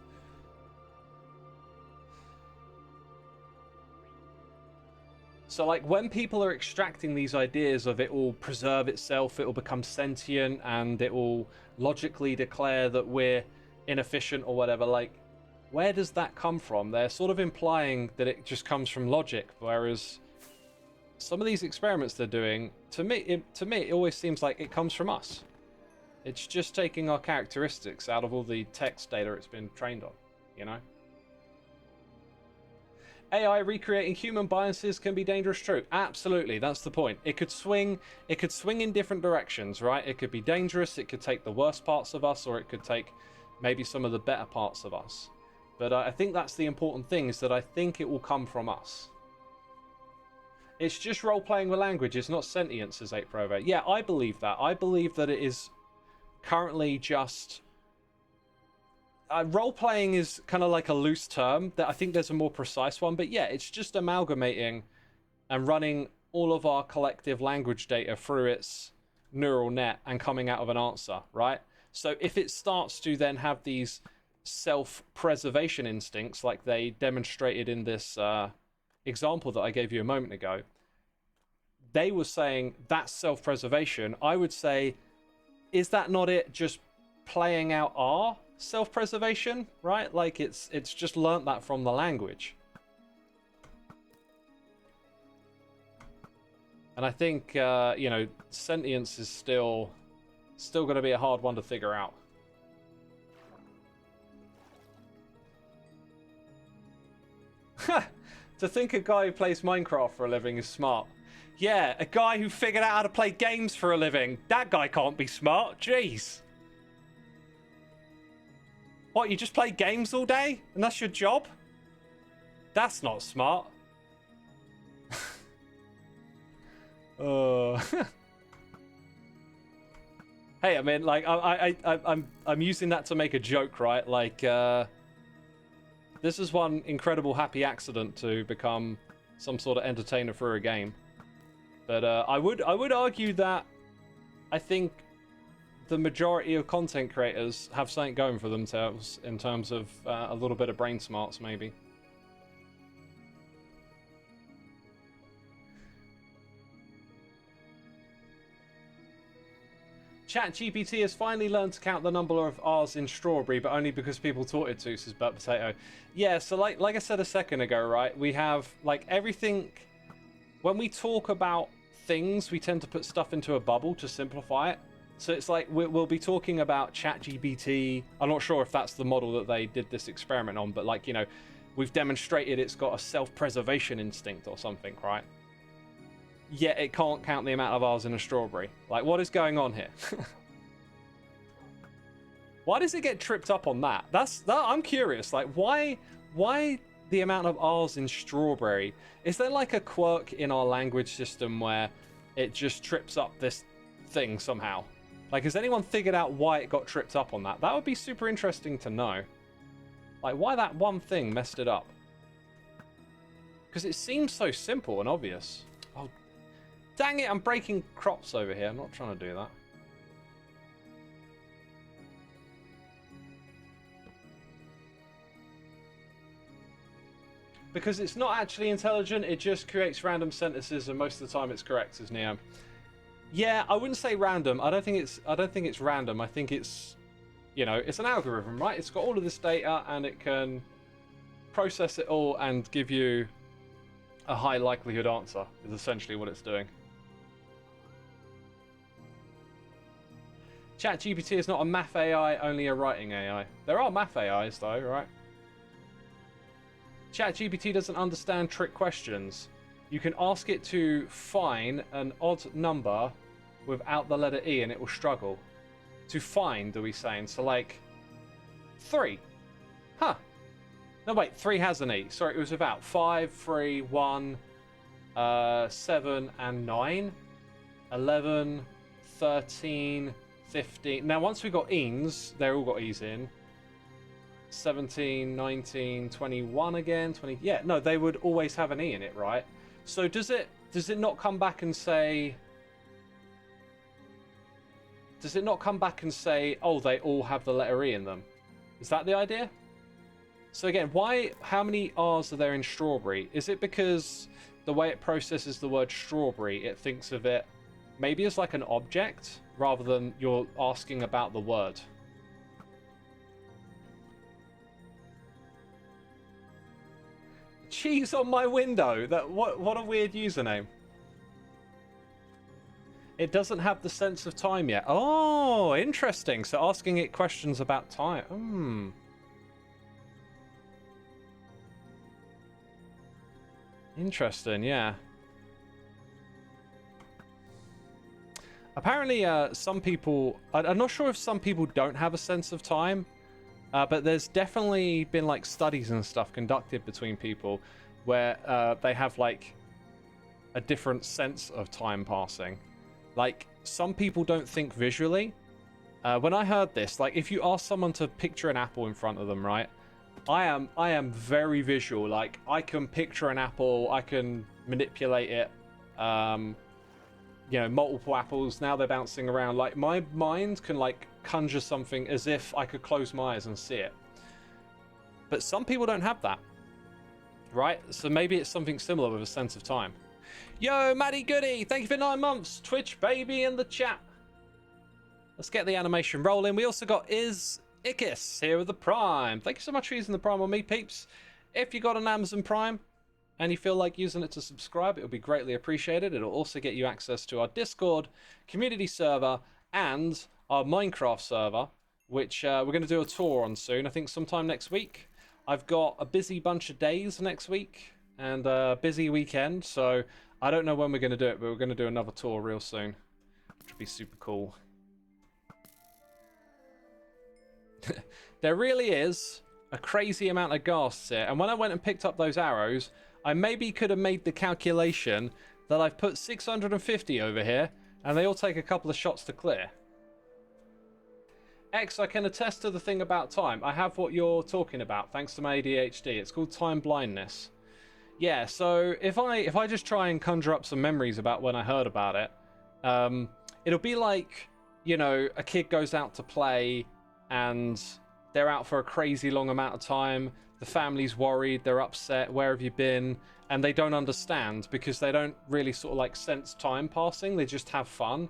[SPEAKER 1] So like when people are extracting these ideas of it will preserve itself, it will become sentient, and it will logically declare that we're inefficient or whatever, like where does that come from? They're sort of implying that it just comes from logic, whereas some of these experiments they're doing, to me it always seems like it comes from us. It's just taking our characteristics out of all the text data it's been trained on, you know? AI recreating human biases can be dangerous, true. Absolutely, that's the point. It could swing in different directions, right? It could be dangerous, it could take the worst parts of us, or it could take maybe some of the better parts of us. But I think that's the important thing, is that I think it will come from us. It's just role-playing with language, it's not sentience, as 8 Provo. Yeah, I believe that. I believe that it is currently just... role-playing is kind of like a loose term. That I think there's a more precise one. But yeah, it's just amalgamating and running all of our collective language data through its neural net and coming out of an answer, right? So if it starts to then have these self-preservation instincts like they demonstrated in this example that I gave you a moment ago, they were saying that's self-preservation. I would say, is that not it just playing out our self-preservation, right? Like it's just learnt that from the language. And I think you know, sentience is still going to be a hard one to figure out. To think a guy who plays Minecraft for a living is smart. Yeah, a guy who figured out how to play games for a living. That guy can't be smart. Jeez. What, you just play games all day and that's your job? That's not smart. Hey, I mean, like, I'm using that to make a joke, right? Like, this is one incredible happy accident to become some sort of entertainer for a game. But I would argue that I think the majority of content creators have something going for themselves in terms of a little bit of brain smarts, maybe. ChatGPT has finally learned to count the number of R's in strawberry, but only because people taught it to, says Burt Potato. Yeah, so like I said a second ago, right? We have, like, everything... When we talk about things, we tend to put stuff into a bubble to simplify it. So it's like we'll be talking about ChatGPT. I'm not sure if that's the model that they did this experiment on, but, like, you know, we've demonstrated it's got a self-preservation instinct or something, right? Yet it can't count the amount of R's in a strawberry. Like, what is going on here? Why does it get tripped up on that? I'm curious. Like, why the amount of R's in strawberry? Is there like a quirk in our language system where it just trips up this thing somehow? Like, has anyone figured out why it got tripped up on that? That would be super interesting to know. Like, why that one thing messed it up? Because it seems so simple and obvious. Oh, dang it, I'm breaking crops over here. I'm not trying to do that. Because it's not actually intelligent, it just creates random sentences, and most of the time it's correct, says Neo. Yeah, I wouldn't say random. I don't think it's random. I think it's, you know, it's an algorithm, right? It's got all of this data and it can process it all and give you a high likelihood answer, is essentially what it's doing. ChatGPT is not a math AI, only a writing AI. There are math AIs though, right? ChatGPT doesn't understand trick questions. you can ask it to find an odd number without the letter E and it will struggle. To find, are we saying? So like 3. Huh. No, wait, 3 has an E. Sorry, it was about 5, 3, 1, 7, and 9. 11, 13, 15. Now, once we've got E's, they're all got E's in. 17, 19, 21 again. 20. Yeah, no, they would always have an E in it, right? So does it not come back and say... Does it not come back and say, oh, they all have the letter E in them? Is that the idea? So again, how many R's are there in strawberry? Is it because the way it processes the word strawberry, it thinks of it maybe as like an object rather than you're asking about the word? Cheese on my window. What a weird username. It doesn't have the sense of time yet. Oh, interesting. So asking it questions about time. Interesting, yeah. Apparently, some people... I'm not sure if some people don't have a sense of time, but there's definitely been, like, studies and stuff conducted between people where they have, like, a different sense of time passing. Like, some people don't think visually. When I heard this, like, if you ask someone to picture an apple in front of them, right? I am very visual. Like, I can picture an apple. I can manipulate it. You know, multiple apples. Now they're bouncing around. Like, my mind can, like, conjure something as if I could close my eyes and see it. But some people don't have that. Right? So maybe it's something similar with a sense of time. Yo, Maddie Goody, thank you for 9 months. Twitch baby in the chat. Let's get the animation rolling. We also got Ikis here with the Prime. Thank you so much for using the Prime on me, peeps. If you got an Amazon Prime and you feel like using it to subscribe, it'll be greatly appreciated. It'll also get you access to our Discord, community server, and our Minecraft server, which we're going to do a tour on soon. I think sometime next week. I've got a busy bunch of days next week and a busy weekend, so I don't know when we're going to do it, but we're going to do another tour real soon, which would be super cool. There really is a crazy amount of ghasts here, and when I went and picked up those arrows, I maybe could have made the calculation that I've put 650 over here, and they all take a couple of shots to clear. X, I can attest to the thing about time. I have what you're talking about, thanks to my ADHD. It's called time blindness. Yeah, so if I just try and conjure up some memories about when I heard about it, it'll be like, you know, a kid goes out to play and they're out for a crazy long amount of time. The family's worried, they're upset, where have you been? And they don't understand because they don't really sort of like sense time passing. They just have fun.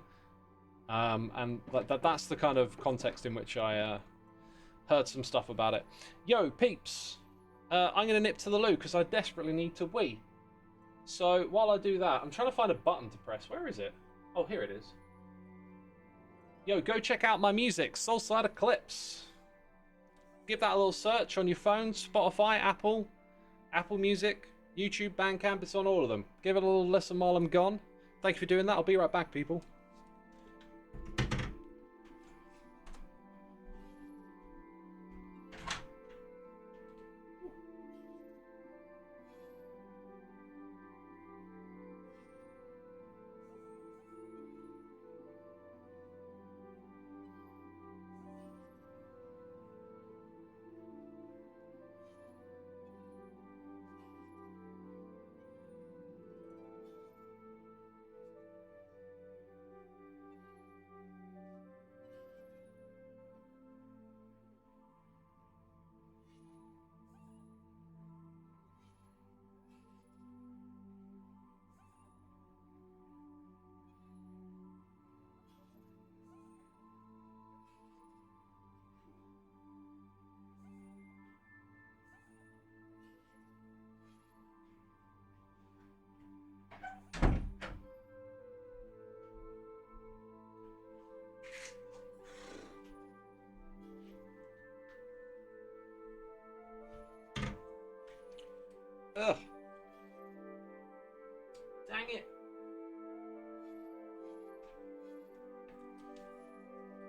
[SPEAKER 1] And that's the kind of context in which I heard some stuff about it. Yo, peeps. I'm going to nip to the loo because I desperately need to wee. So while I do that, I'm trying to find a button to press. Where is it? Oh, here it is. Yo, go check out my music, Soulside Eclipse. Give that a little search on your phone, Spotify, Apple Music, YouTube, Bandcamp, it's on all of them. Give it a little listen while I'm gone. Thank you for doing that. I'll be right back, people. Ugh. Dang it.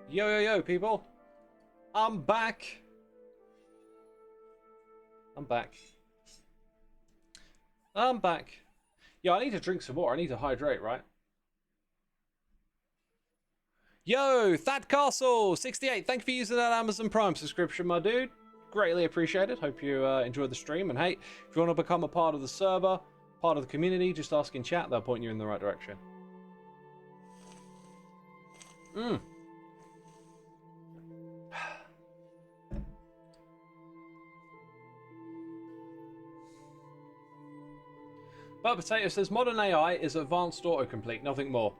[SPEAKER 1] Yo, yo, yo, people. I'm back. I'm back. I'm back. Yo, I need to drink some more. I need to hydrate, right? Yo, Thad Castle 68. Thank you for using that Amazon Prime subscription, my dude. Greatly appreciated. Hope you enjoyed the stream. And hey, if you want to become a part of the server, part of the community, just ask in chat. They'll point you in the right direction. But Potato says modern AI is advanced autocomplete, nothing more.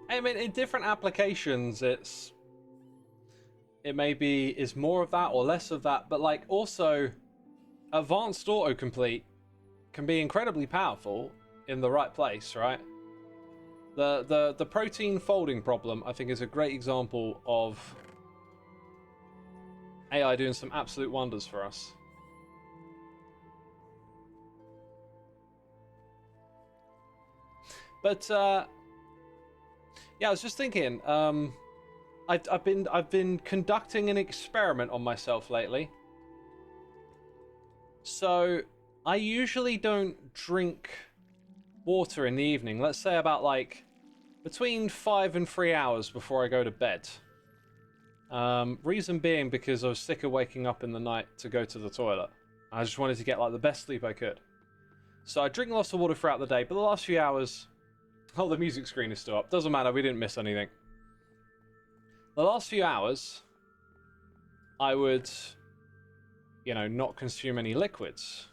[SPEAKER 1] I mean, in different applications, it maybe is more of that or less of that, but like also advanced autocomplete can be incredibly powerful in the right place, right? The protein folding problem, I think, is a great example of AI doing some absolute wonders for us. But yeah, I was just thinking. I've been conducting an experiment on myself lately. So I usually don't drink water in the evening. Let's say about like between 5 and 3 hours before I go to bed. Reason being because I was sick of waking up in the night to go to the toilet. I just wanted to get like the best sleep I could. So I drink lots of water throughout the day, but the last few hours. Oh, the music screen is still up. Doesn't matter, we didn't miss anything. The last few hours, I would, you know, not consume any liquids.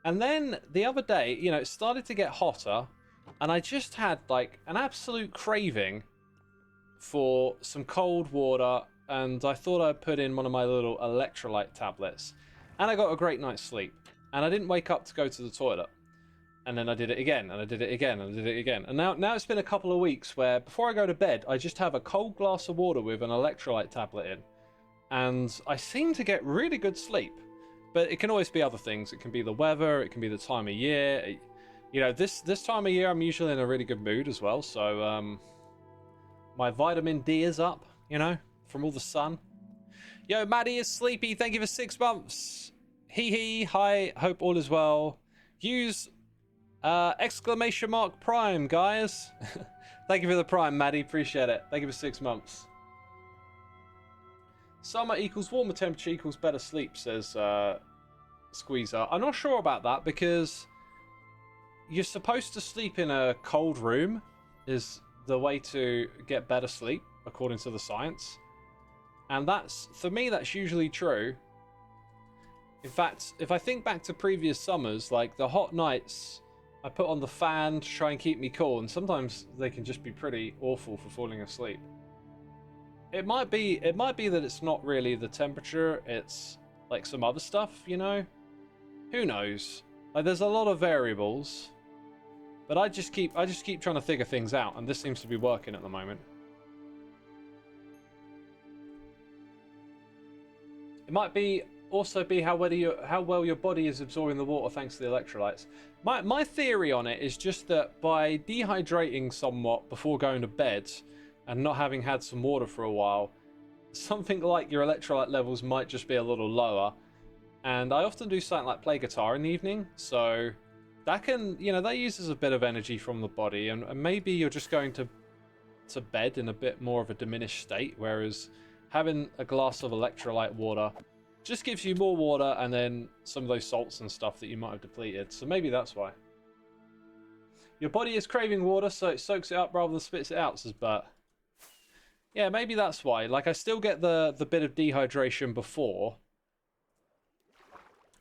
[SPEAKER 1] And then the other day, you know, it started to get hotter, and I just had, like, an absolute craving for some cold water, and I thought I'd put in one of my little electrolyte tablets. And I got a great night's sleep. And I didn't wake up to go to the toilet. And then I did it again, and I did it again, and I did it again. And now it's been a couple of weeks where before I go to bed, I just have a cold glass of water with an electrolyte tablet in. And I seem to get really good sleep. But it can always be other things. It can be the weather, it can be the time of year. You know, this time of year I'm usually in a really good mood as well. So my vitamin D is up, you know, from all the sun. Yo, Maddie is sleepy. Thank you for 6 months. Hee hee. Hi. Hope all is well. Use exclamation mark Prime, guys. Thank you for the Prime, Maddie. Appreciate it. Thank you for 6 months. Summer equals warmer temperature equals better sleep, says Squeezer. I'm not sure about that because you're supposed to sleep in a cold room is the way to get better sleep, according to the science. And that's, for me, that's usually true. In fact, if I think back to previous summers, like the hot nights, I put on the fan to try and keep me cool, and sometimes they can just be pretty awful for falling asleep. It might be that it's not really the temperature, it's like some other stuff, you know? Who knows? Like there's a lot of variables. But I just keep trying to figure things out, and this seems to be working at the moment. It might also be how well your body is absorbing the water thanks to the electrolytes. My theory on it is just that by dehydrating somewhat before going to bed and not having had some water for a while, something like your electrolyte levels might just be a little lower. And I often do something like play guitar in the evening, so that can, you know, that uses a bit of energy from the body, and maybe you're just going to bed in a bit more of a diminished state, whereas having a glass of electrolyte water just gives you more water and then some of those salts and stuff that you might have depleted. So maybe that's why. Your body is craving water, so it soaks it up rather than spits it out, says Bert. Yeah, maybe that's why. Like, I still get the bit of dehydration before,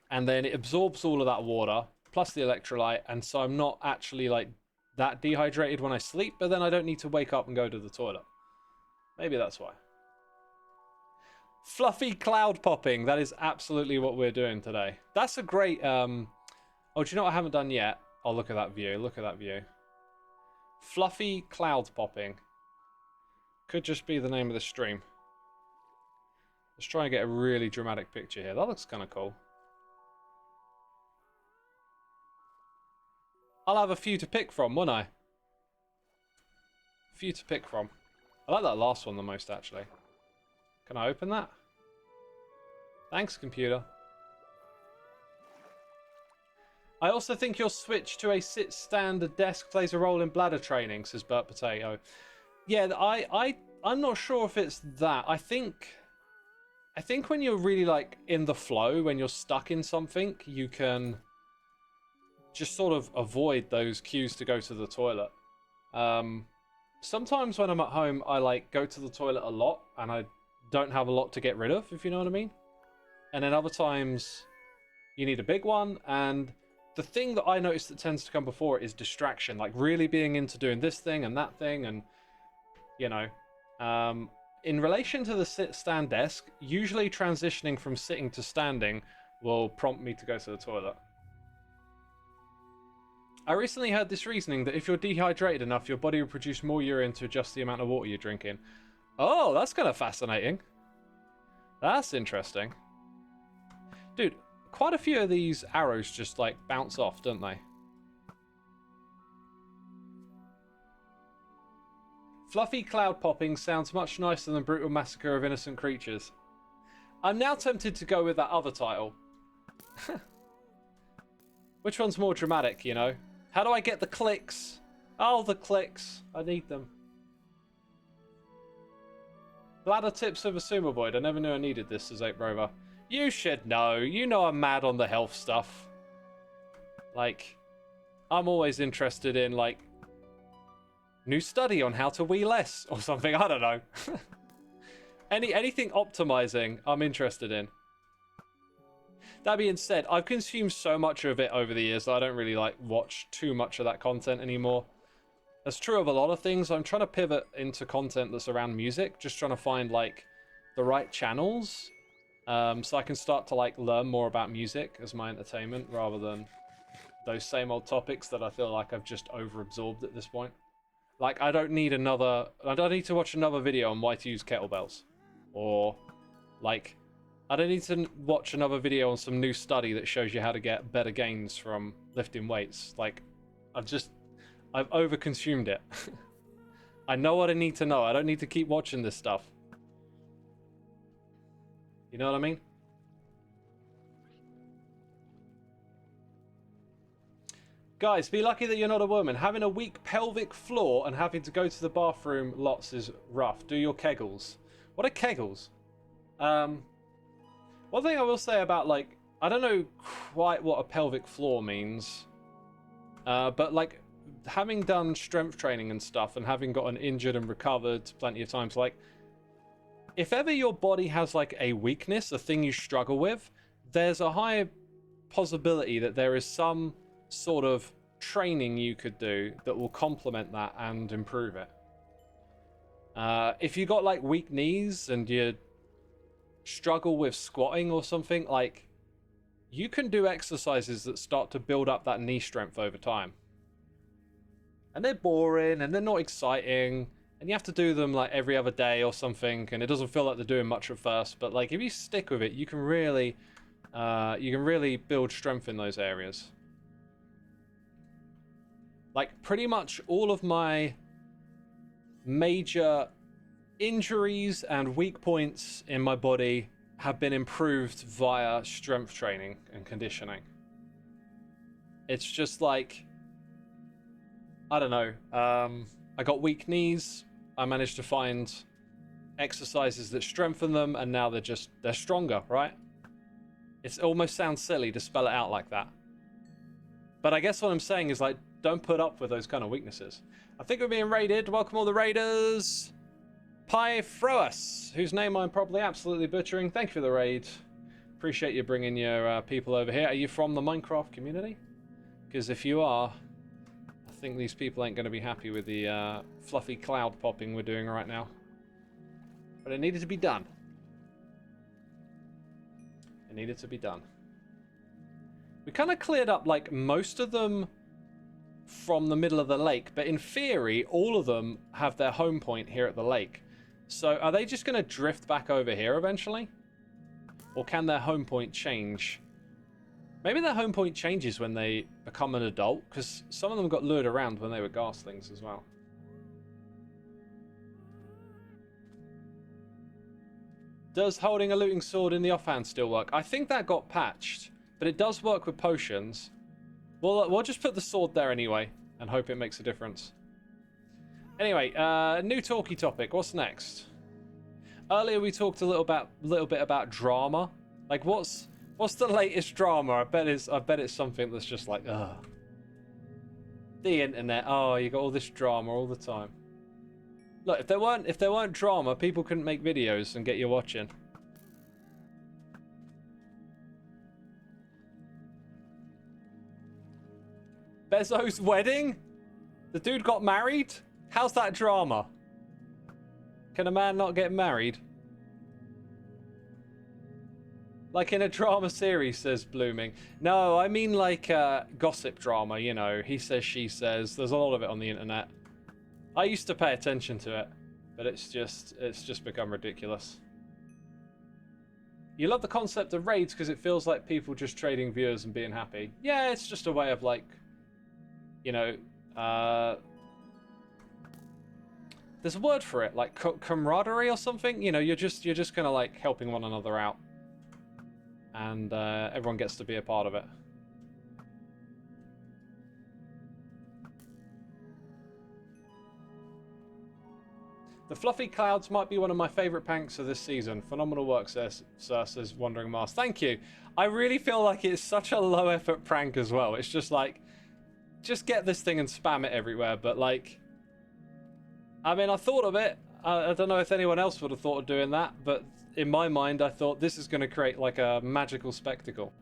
[SPEAKER 1] and then it absorbs all of that water, plus the electrolyte, and so I'm not actually, like, that dehydrated when I sleep, but then I don't need to wake up and go to the toilet. Maybe that's why. Fluffy cloud popping. That is absolutely what we're doing today. That's a great... Oh, do you know what I haven't done yet? Oh, look at that view. Look at that view. Fluffy cloud popping. Could just be the name of the stream. Let's try and get a really dramatic picture here. That looks kind of cool. I'll have a few to pick from, won't I? A few to pick from. I like that last one the most, actually. Can I open that? Thanks, computer. I also think your switch to a sit-stand desk plays a role in bladder training, says Burt Potato. Yeah, I'm not sure if it's that. I think when you're really like in the flow, when you're stuck in something, you can just sort of avoid those cues to go to the toilet. Sometimes when I'm at home, I like go to the toilet a lot and I don't have a lot to get rid of, if you know what I mean. And then other times you need a big one, and the thing that I notice that tends to come before it is distraction, like really being into doing this thing and that thing, and you know, in relation to the sit-stand desk, usually transitioning from sitting to standing will prompt me to go to the toilet. I recently heard this reasoning that if you're dehydrated enough, your body will produce more urine to adjust the amount of water you're drinking. Oh, that's kind of fascinating. That's interesting. Dude, quite a few of these arrows just like bounce off, don't they? Fluffy cloud popping sounds much nicer than brutal massacre of innocent creatures. I'm now tempted to go with that other title. Which one's more dramatic, you know? How do I get the clicks? Oh, the clicks. I need them. Bladder tips of a sumo void. I never knew I needed this, says Ape Rover. You should know. You know I'm mad on the health stuff. Like, I'm always interested in, like, new study on how to wee less or something. I don't know. Anything optimizing, I'm interested in. That being said, I've consumed so much of it over the years that I don't really like watch too much of that content anymore. That's true of a lot of things. I'm trying to pivot into content that's around music, just trying to find like the right channels, so I can start to like learn more about music as my entertainment rather than those same old topics that I feel like I've just overabsorbed at this point. Like I don't need to watch another video on why to use kettlebells, or like I don't need to watch another video on some new study that shows you how to get better gains from lifting weights. Like, I've overconsumed it. I know what I need to know. I don't need to keep watching this stuff. You know what I mean? Guys, be lucky that you're not a woman. Having a weak pelvic floor and having to go to the bathroom lots is rough. Do your kegels. What are kegels? One thing I will say about, like, I don't know quite what a pelvic floor means, but, like, having done strength training and stuff and having gotten injured and recovered plenty of times, like, if ever your body has, like, a weakness, a thing you struggle with, there's a high possibility that there is some sort of training you could do that will complement that and improve it. If you got, like, weak knees and you struggle with squatting or something, like, you can do exercises that start to build up that knee strength over time. And they're boring and they're not exciting, and you have to do them like every other day or something, and it doesn't feel like they're doing much at first, but like if you stick with it, you can really build strength in those areas. Like pretty much all of my major injuries and weak points in my body have been improved via strength training and conditioning. It's just like, I don't know, I got weak knees, I managed to find exercises that strengthen them, and now they're stronger, right? It almost sounds silly to spell it out like that. But I guess what I'm saying is, like, don't put up with those kind of weaknesses. I think we're being raided. Welcome all the raiders. Pyfroas, whose name I'm probably absolutely butchering. Thank you for the raid. Appreciate you bringing your people over here. Are you from the Minecraft community? Because if you are, I think these people ain't going to be happy with the fluffy cloud popping we're doing right now. But it needed to be done. It needed to be done. We kind of cleared up, like, most of them from the middle of the lake, but in theory, all of them have their home point here at the lake. So are they just going to drift back over here eventually? Or can their home point change Maybe their home point changes when they become an adult, because some of them got lured around when they were Ghasts as well. Does holding a looting sword in the offhand still work? I think that got patched, but it does work with potions. We'll just put the sword there anyway, and hope it makes a difference. Anyway, new talky topic. What's next? Earlier we talked a little bit about drama. Like, what's the latest drama? I bet it's something that's just like, ugh. The internet. Oh, you got all this drama all the time. Look, if there weren't drama, people couldn't make videos and get you watching. Bezos' wedding? The dude got married? How's that drama? Can a man not get married? Like in a drama series, says Blooming. No, I mean like gossip drama, you know. He says, she says. There's a lot of it on the internet. I used to pay attention to it, but it's just become ridiculous. You love the concept of raids because it feels like people just trading viewers and being happy. Yeah, it's just a way of like, you know, there's a word for it, like camaraderie or something. You know, you're just kind of like helping one another out, and everyone gets to be a part of it. The fluffy clouds might be one of my favourite pranks of this season. Phenomenal work, says Wandering Mars. Thank you. I really feel like it's such a low effort prank as well. It's just like, just get this thing and spam it everywhere. But like, I mean, I thought of it. I don't know if anyone else would have thought of doing that, but in my mind, I thought this is going to create like a magical spectacle.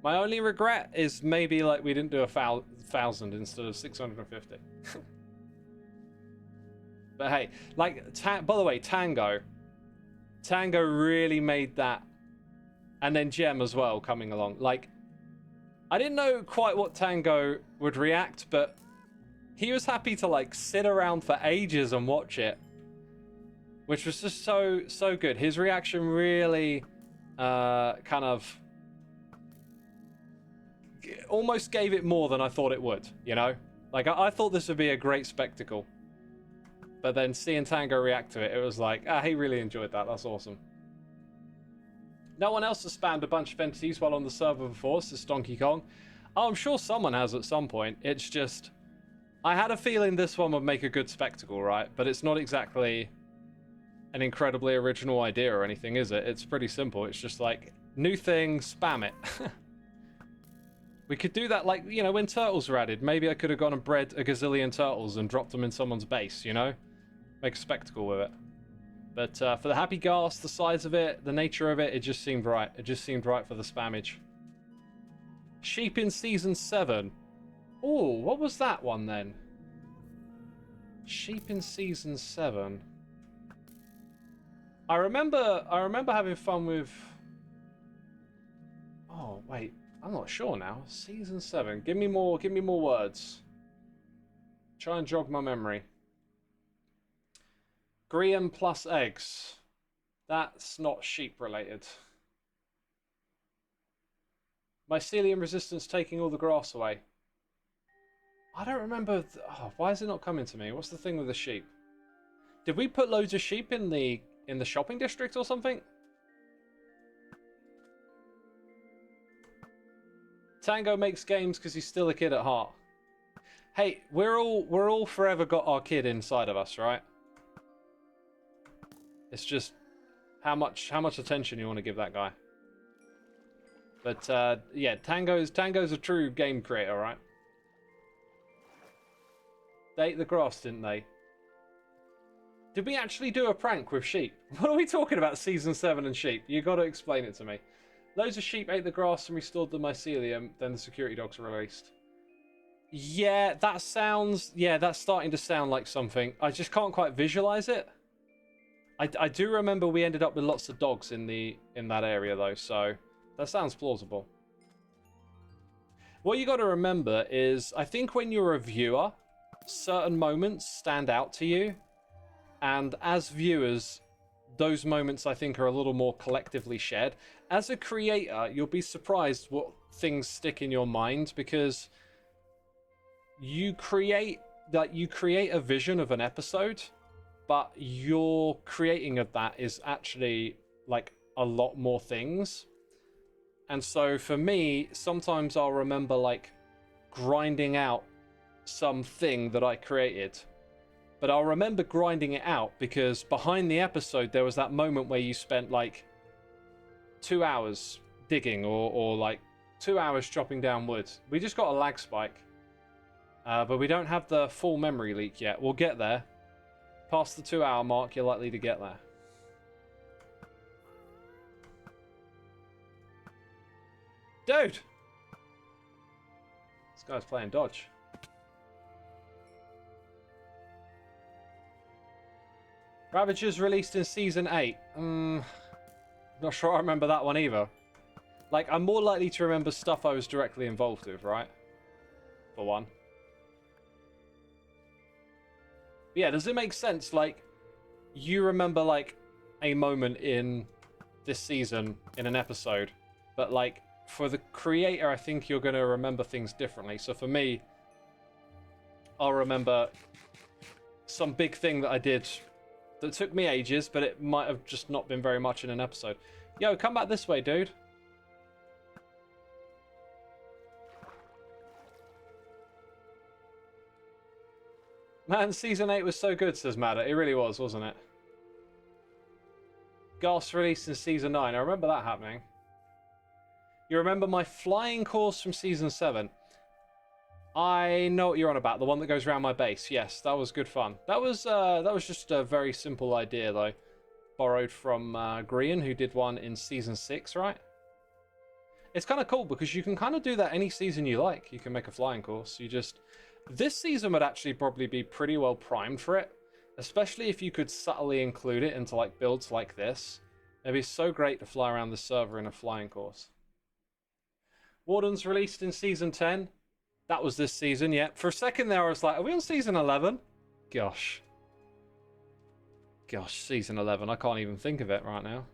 [SPEAKER 1] My only regret is maybe like we didn't do 1,000 instead of 650. But hey, like, by the way, Tango really made that, and then Gem as well coming along. Like, I didn't know quite what Tango would react, but he was happy to like sit around for ages and watch it, which was just so good. His reaction really kind of almost gave it more than I thought it would, you know? Like, I thought this would be a great spectacle. But then seeing Tango react to it, it was like, he really enjoyed that. That's awesome. No one else has spammed a bunch of entities while on the server before, says Donkey Kong. Oh, I'm sure someone has at some point. It's just, I had a feeling this one would make a good spectacle, right? But it's not exactly an incredibly original idea or anything, is it? It's pretty simple. It's just like, new thing, spam it. We could do that, like, you know, when turtles were added. Maybe I could have gone and bred a gazillion turtles and dropped them in someone's base, you know? Make a spectacle with it. But for the Happy Ghast, the size of it, the nature of it, it just seemed right. It just seemed right for the spammage. Sheep in Season 7. Oh, what was that one then? Sheep in Season 7. I remember having fun with... Oh, wait. I'm not sure now. Season 7. Give me more words. Try and jog my memory. Graham plus eggs. That's not sheep related. Mycelium resistance taking all the grass away. I don't remember. Why is it not coming to me? What's the thing with the sheep? Did we put loads of sheep in the shopping district or something? Tango makes games because he's still a kid at heart. Hey, we're all forever got our kid inside of us, right? It's just how much attention you want to give that guy. But yeah, Tango's a true game creator, right? They ate the grass, didn't they? Did we actually do a prank with sheep? What are we talking about, Season 7 and sheep? You got to explain it to me. Loads of sheep ate the grass and restored the mycelium, then the security dogs were released. Yeah, that's starting to sound like something. I just can't quite visualize it. I do remember we ended up with lots of dogs in that area though, so that sounds plausible. What you got to remember is, I think when you're a viewer, certain moments stand out to you, and as viewers, those moments I think are a little more collectively shared. As a creator, you'll be surprised what things stick in your mind, because you create a vision of an episode, but your creating of that is actually like a lot more things. And so for me, sometimes I'll remember like grinding out something that I created, but I'll remember grinding it out because behind the episode there was that moment where you spent like 2 hours digging or like 2 hours chopping down wood. We just got a lag spike, but we don't have the full memory leak yet. We'll get there. Past the 2 hour mark, you're likely to get there. Dude! This guy's playing dodge. Ravagers released in Season 8. Not sure I remember that one either. Like, I'm more likely to remember stuff I was directly involved with, right? For one. But yeah, does it make sense? Like, you remember, like, a moment in this season in an episode, but, like, for the creator, I think you're going to remember things differently. So for me, I'll remember some big thing that I did that took me ages, but it might have just not been very much in an episode. Yo, come back this way, dude. Man, Season 8 was so good, says Madder. It really was, wasn't it? Ghast released in Season 9. I remember that happening. You remember my flying course from Season 7? I know what you're on about. The one that goes around my base. Yes, that was good fun. That was just a very simple idea, though. Borrowed from Grian, who did one in Season 6, right? It's kind of cool because you can kind of do that any season you like. You can make a flying course. You just... This season would actually probably be pretty well primed for it, especially if you could subtly include it into like builds like this. It'd be so great to fly around the server in a flying course. Wardens released in Season 10. That was this season, yeah. For a second there I was like, are we on Season 11? Gosh. Gosh, Season 11. I can't even think of it right now.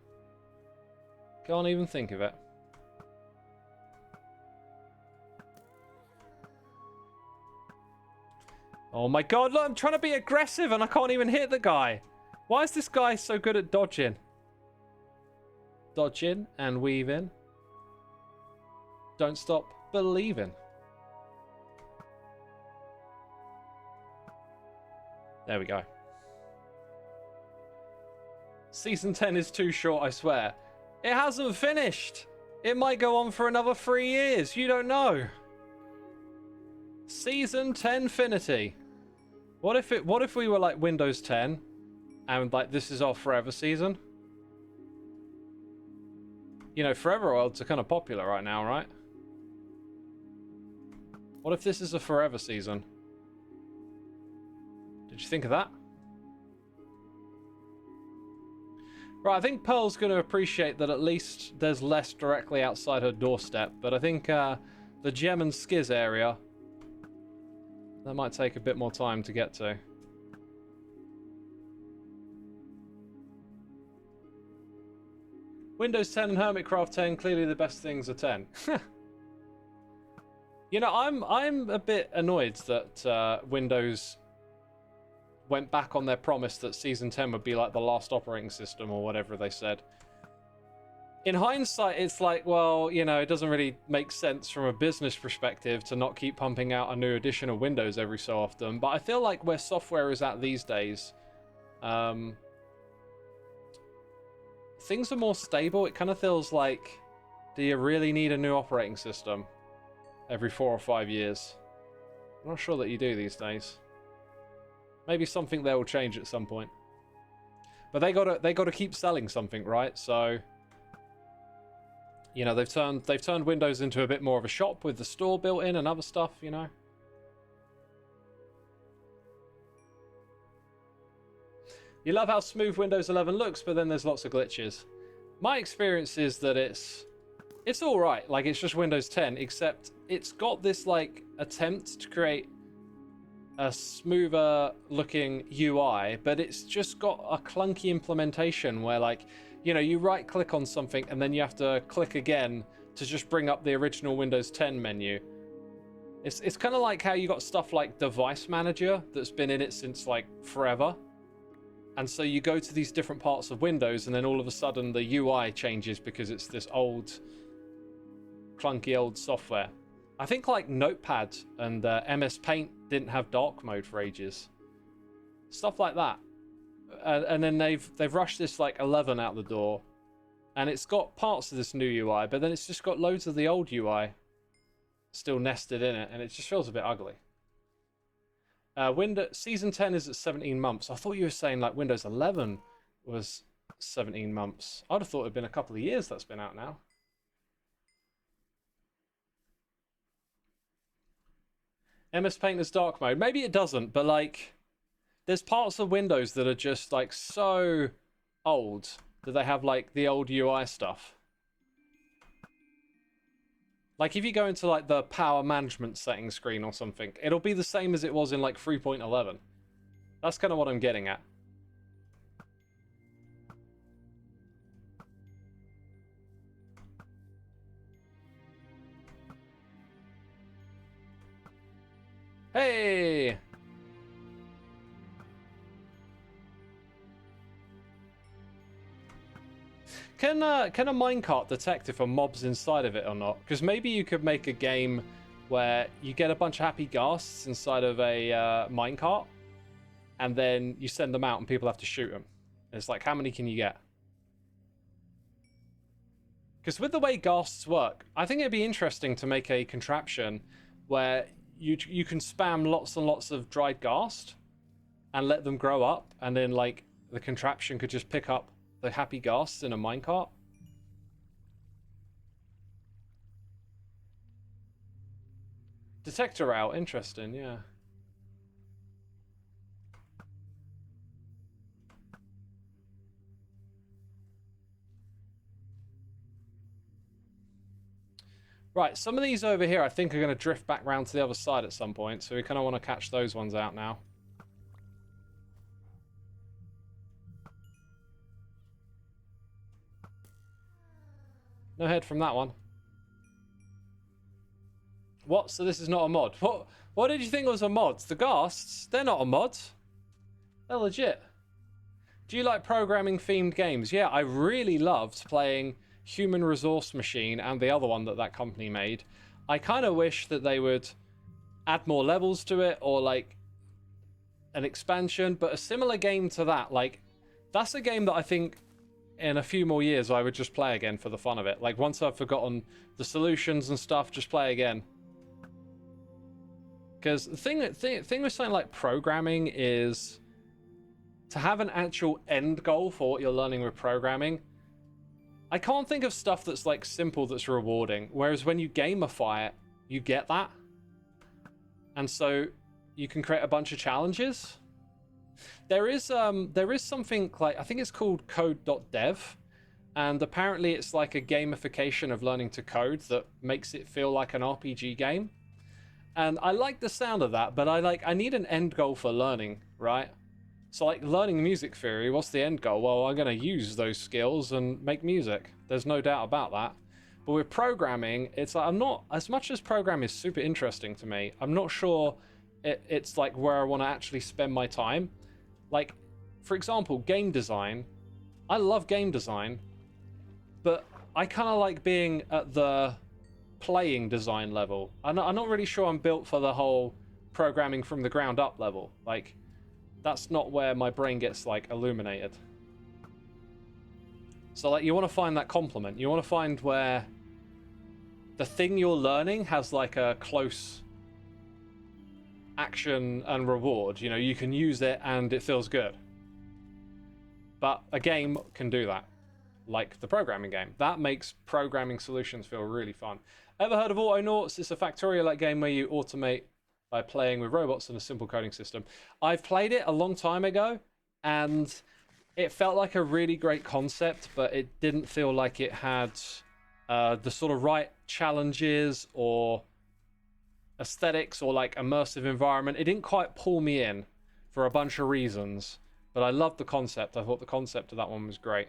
[SPEAKER 1] Can't even think of it. Oh my god, look, I'm trying to be aggressive and I can't even hit the guy. Why is this guy so good at dodging? Dodging and weaving. Don't stop believing. There we go. Season 10 is too short, I swear. It hasn't finished. It might go on for another 3 years. You don't know. Season 10-finity. What if we were like Windows 10 and like this is our forever season? You know, forever worlds are kind of popular right now, right? What if this is a forever season? Did you think of that? Right, I think Pearl's going to appreciate that at least there's less directly outside her doorstep, but I think the Gem and Skiz area, that might take a bit more time to get to. Windows 10 and Hermitcraft 10, clearly the best things are 10. You know, I'm a bit annoyed that Windows went back on their promise that Season 10 would be like the last operating system or whatever they said. In hindsight, it's like, well, you know, it doesn't really make sense from a business perspective to not keep pumping out a new edition of Windows every so often. But I feel like where software is at these days, things are more stable. It kind of feels like, do you really need a new operating system every 4 or 5 years? I'm not sure that you do these days. Maybe something there will change at some point. But they gotta keep selling something, right? So, you know, they've turned Windows into a bit more of a shop with the store built in and other stuff, you know. You love how smooth Windows 11 looks, but then there's lots of glitches. My experience is that it's all right. Like, it's just Windows 10, except it's got this like attempt to create a smoother looking UI, but it's just got a clunky implementation where, like, you know, you right click on something and then you have to click again to just bring up the original Windows 10 menu. It's kind of like how you got stuff like Device Manager that's been in it since like forever. And so you go to these different parts of Windows and then all of a sudden the UI changes because it's this old, clunky old software. I think like Notepad and MS Paint didn't have dark mode for ages. Stuff like that. And then they've rushed this like 11 out the door. And it's got parts of this new UI, but then it's just got loads of the old UI still nested in it, and it just feels a bit ugly. Season 10 is at 17 months. I thought you were saying like Windows 11 was 17 months. I'd have thought it'd been a couple of years that's been out now. MS Paint is dark mode. Maybe it doesn't, but like there's parts of Windows that are just like so old that they have like the old UI stuff. Like if you go into like the power management settings screen or something, it'll be the same as it was in like 3.11. That's kind of what I'm getting at. Hey! Can a minecart detect if a mob's inside of it or not? Because maybe you could make a game where you get a bunch of happy ghasts inside of a minecart, and then you send them out and people have to shoot them. And it's like, how many can you get? Because with the way ghasts work, I think it'd be interesting to make a contraption where you can spam lots and lots of dried ghast and let them grow up, and then like the contraption could just pick up the happy ghasts in a minecart. Detector out, interesting, yeah. Right, some of these over here I think are going to drift back round to the other side at some point, so we kind of want to catch those ones out now. No head from that one. What? So this is not a mod? What did you think was a mod? The ghasts? They're not a mod. They're legit. Do you like programming themed games? Yeah, I really loved playing Human Resource Machine and the other one that that company made. I kind of wish that they would add more levels to it, or like an expansion, but a similar game to that. Like, that's a game that I think in a few more years I would just play again for the fun of it. Like, once I've forgotten the solutions and stuff, just play again. Because the thing with something like programming is to have an actual end goal for what you're learning with programming. I can't think of stuff that's like simple that's rewarding, whereas when you gamify it, you get that. And so you can create a bunch of challenges. There is something like, I think it's called code.dev, and apparently it's like a gamification of learning to code that makes it feel like an RPG game. And I like the sound of that, but I need an end goal for learning, right? So like learning music theory, what's the end goal? Well, I'm going to use those skills and make music. There's no doubt about that. But with programming, it's like, I'm not, as much as programming is super interesting to me, I'm not sure it's like where I want to actually spend my time. Like, for example, game design. I love game design, but I kind of like being at the playing design level. I'm not really sure I'm built for the whole programming from the ground up level. Like, that's not where my brain gets like illuminated. So like, you want to find that complement. You want to find where the thing you're learning has like a close action and reward. You know, you can use it and it feels good. But a game can do that, like the programming game. That makes programming solutions feel really fun. Ever heard of Autonauts? It's a Factorio-like game where you automate by playing with robots in a simple coding system. I've played it a long time ago, and it felt like a really great concept, but it didn't feel like it had the sort of right challenges or aesthetics or like immersive environment. It didn't quite pull me in for a bunch of reasons, but I loved the concept. I thought the concept of that one was great.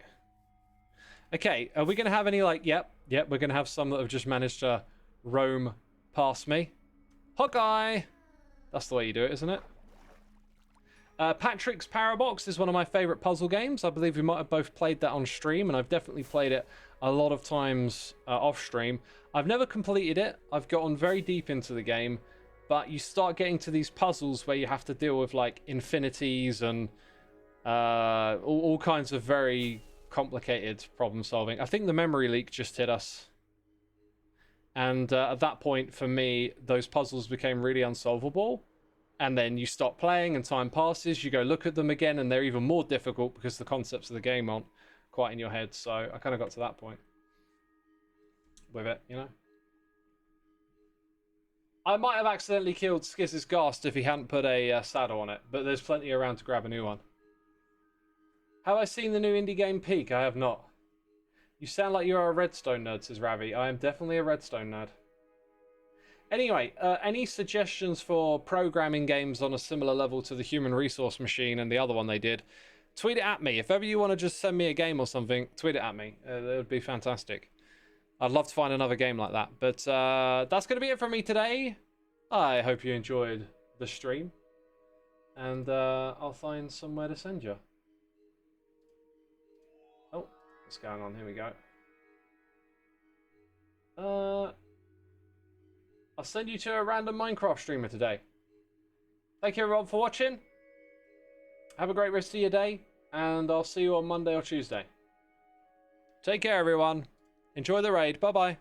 [SPEAKER 1] Okay, are we going to have any like, yep, we're going to have some that have just managed to roam past me. Hawkeye! That's the way you do it, isn't it? Patrick's Parabox is one of my favorite puzzle games. I believe we might have both played that on stream, and I've definitely played it a lot of times off stream. I've never completed it. I've gotten very deep into the game, but you start getting to these puzzles where you have to deal with like infinities and all kinds of very complicated problem solving. I think the memory leak just hit us. And at that point, for me, those puzzles became really unsolvable. And then you stop playing and time passes, you go look at them again, and they're even more difficult because the concepts of the game aren't quite in your head. So I kind of got to that point with it, you know? I might have accidentally killed Skiz's Ghast if he hadn't put a saddle on it, but there's plenty around to grab a new one. Have I seen the new indie game Peak? I have not. You sound like you are a Redstone nerd, says Ravi. I am definitely a Redstone nerd. Anyway, any suggestions for programming games on a similar level to the Human Resource Machine and the other one they did? Tweet it at me. If ever you want to just send me a game or something, tweet it at me. That would be fantastic. I'd love to find another game like that. But that's going to be it from me today. I hope you enjoyed the stream. And I'll find somewhere to send you. Oh, what's going on? Here we go. I'll send you to a random Minecraft streamer today. Thank you everyone for watching. Have a great rest of your day, and I'll see you on Monday or Tuesday. Take care everyone. Enjoy the raid. Bye bye.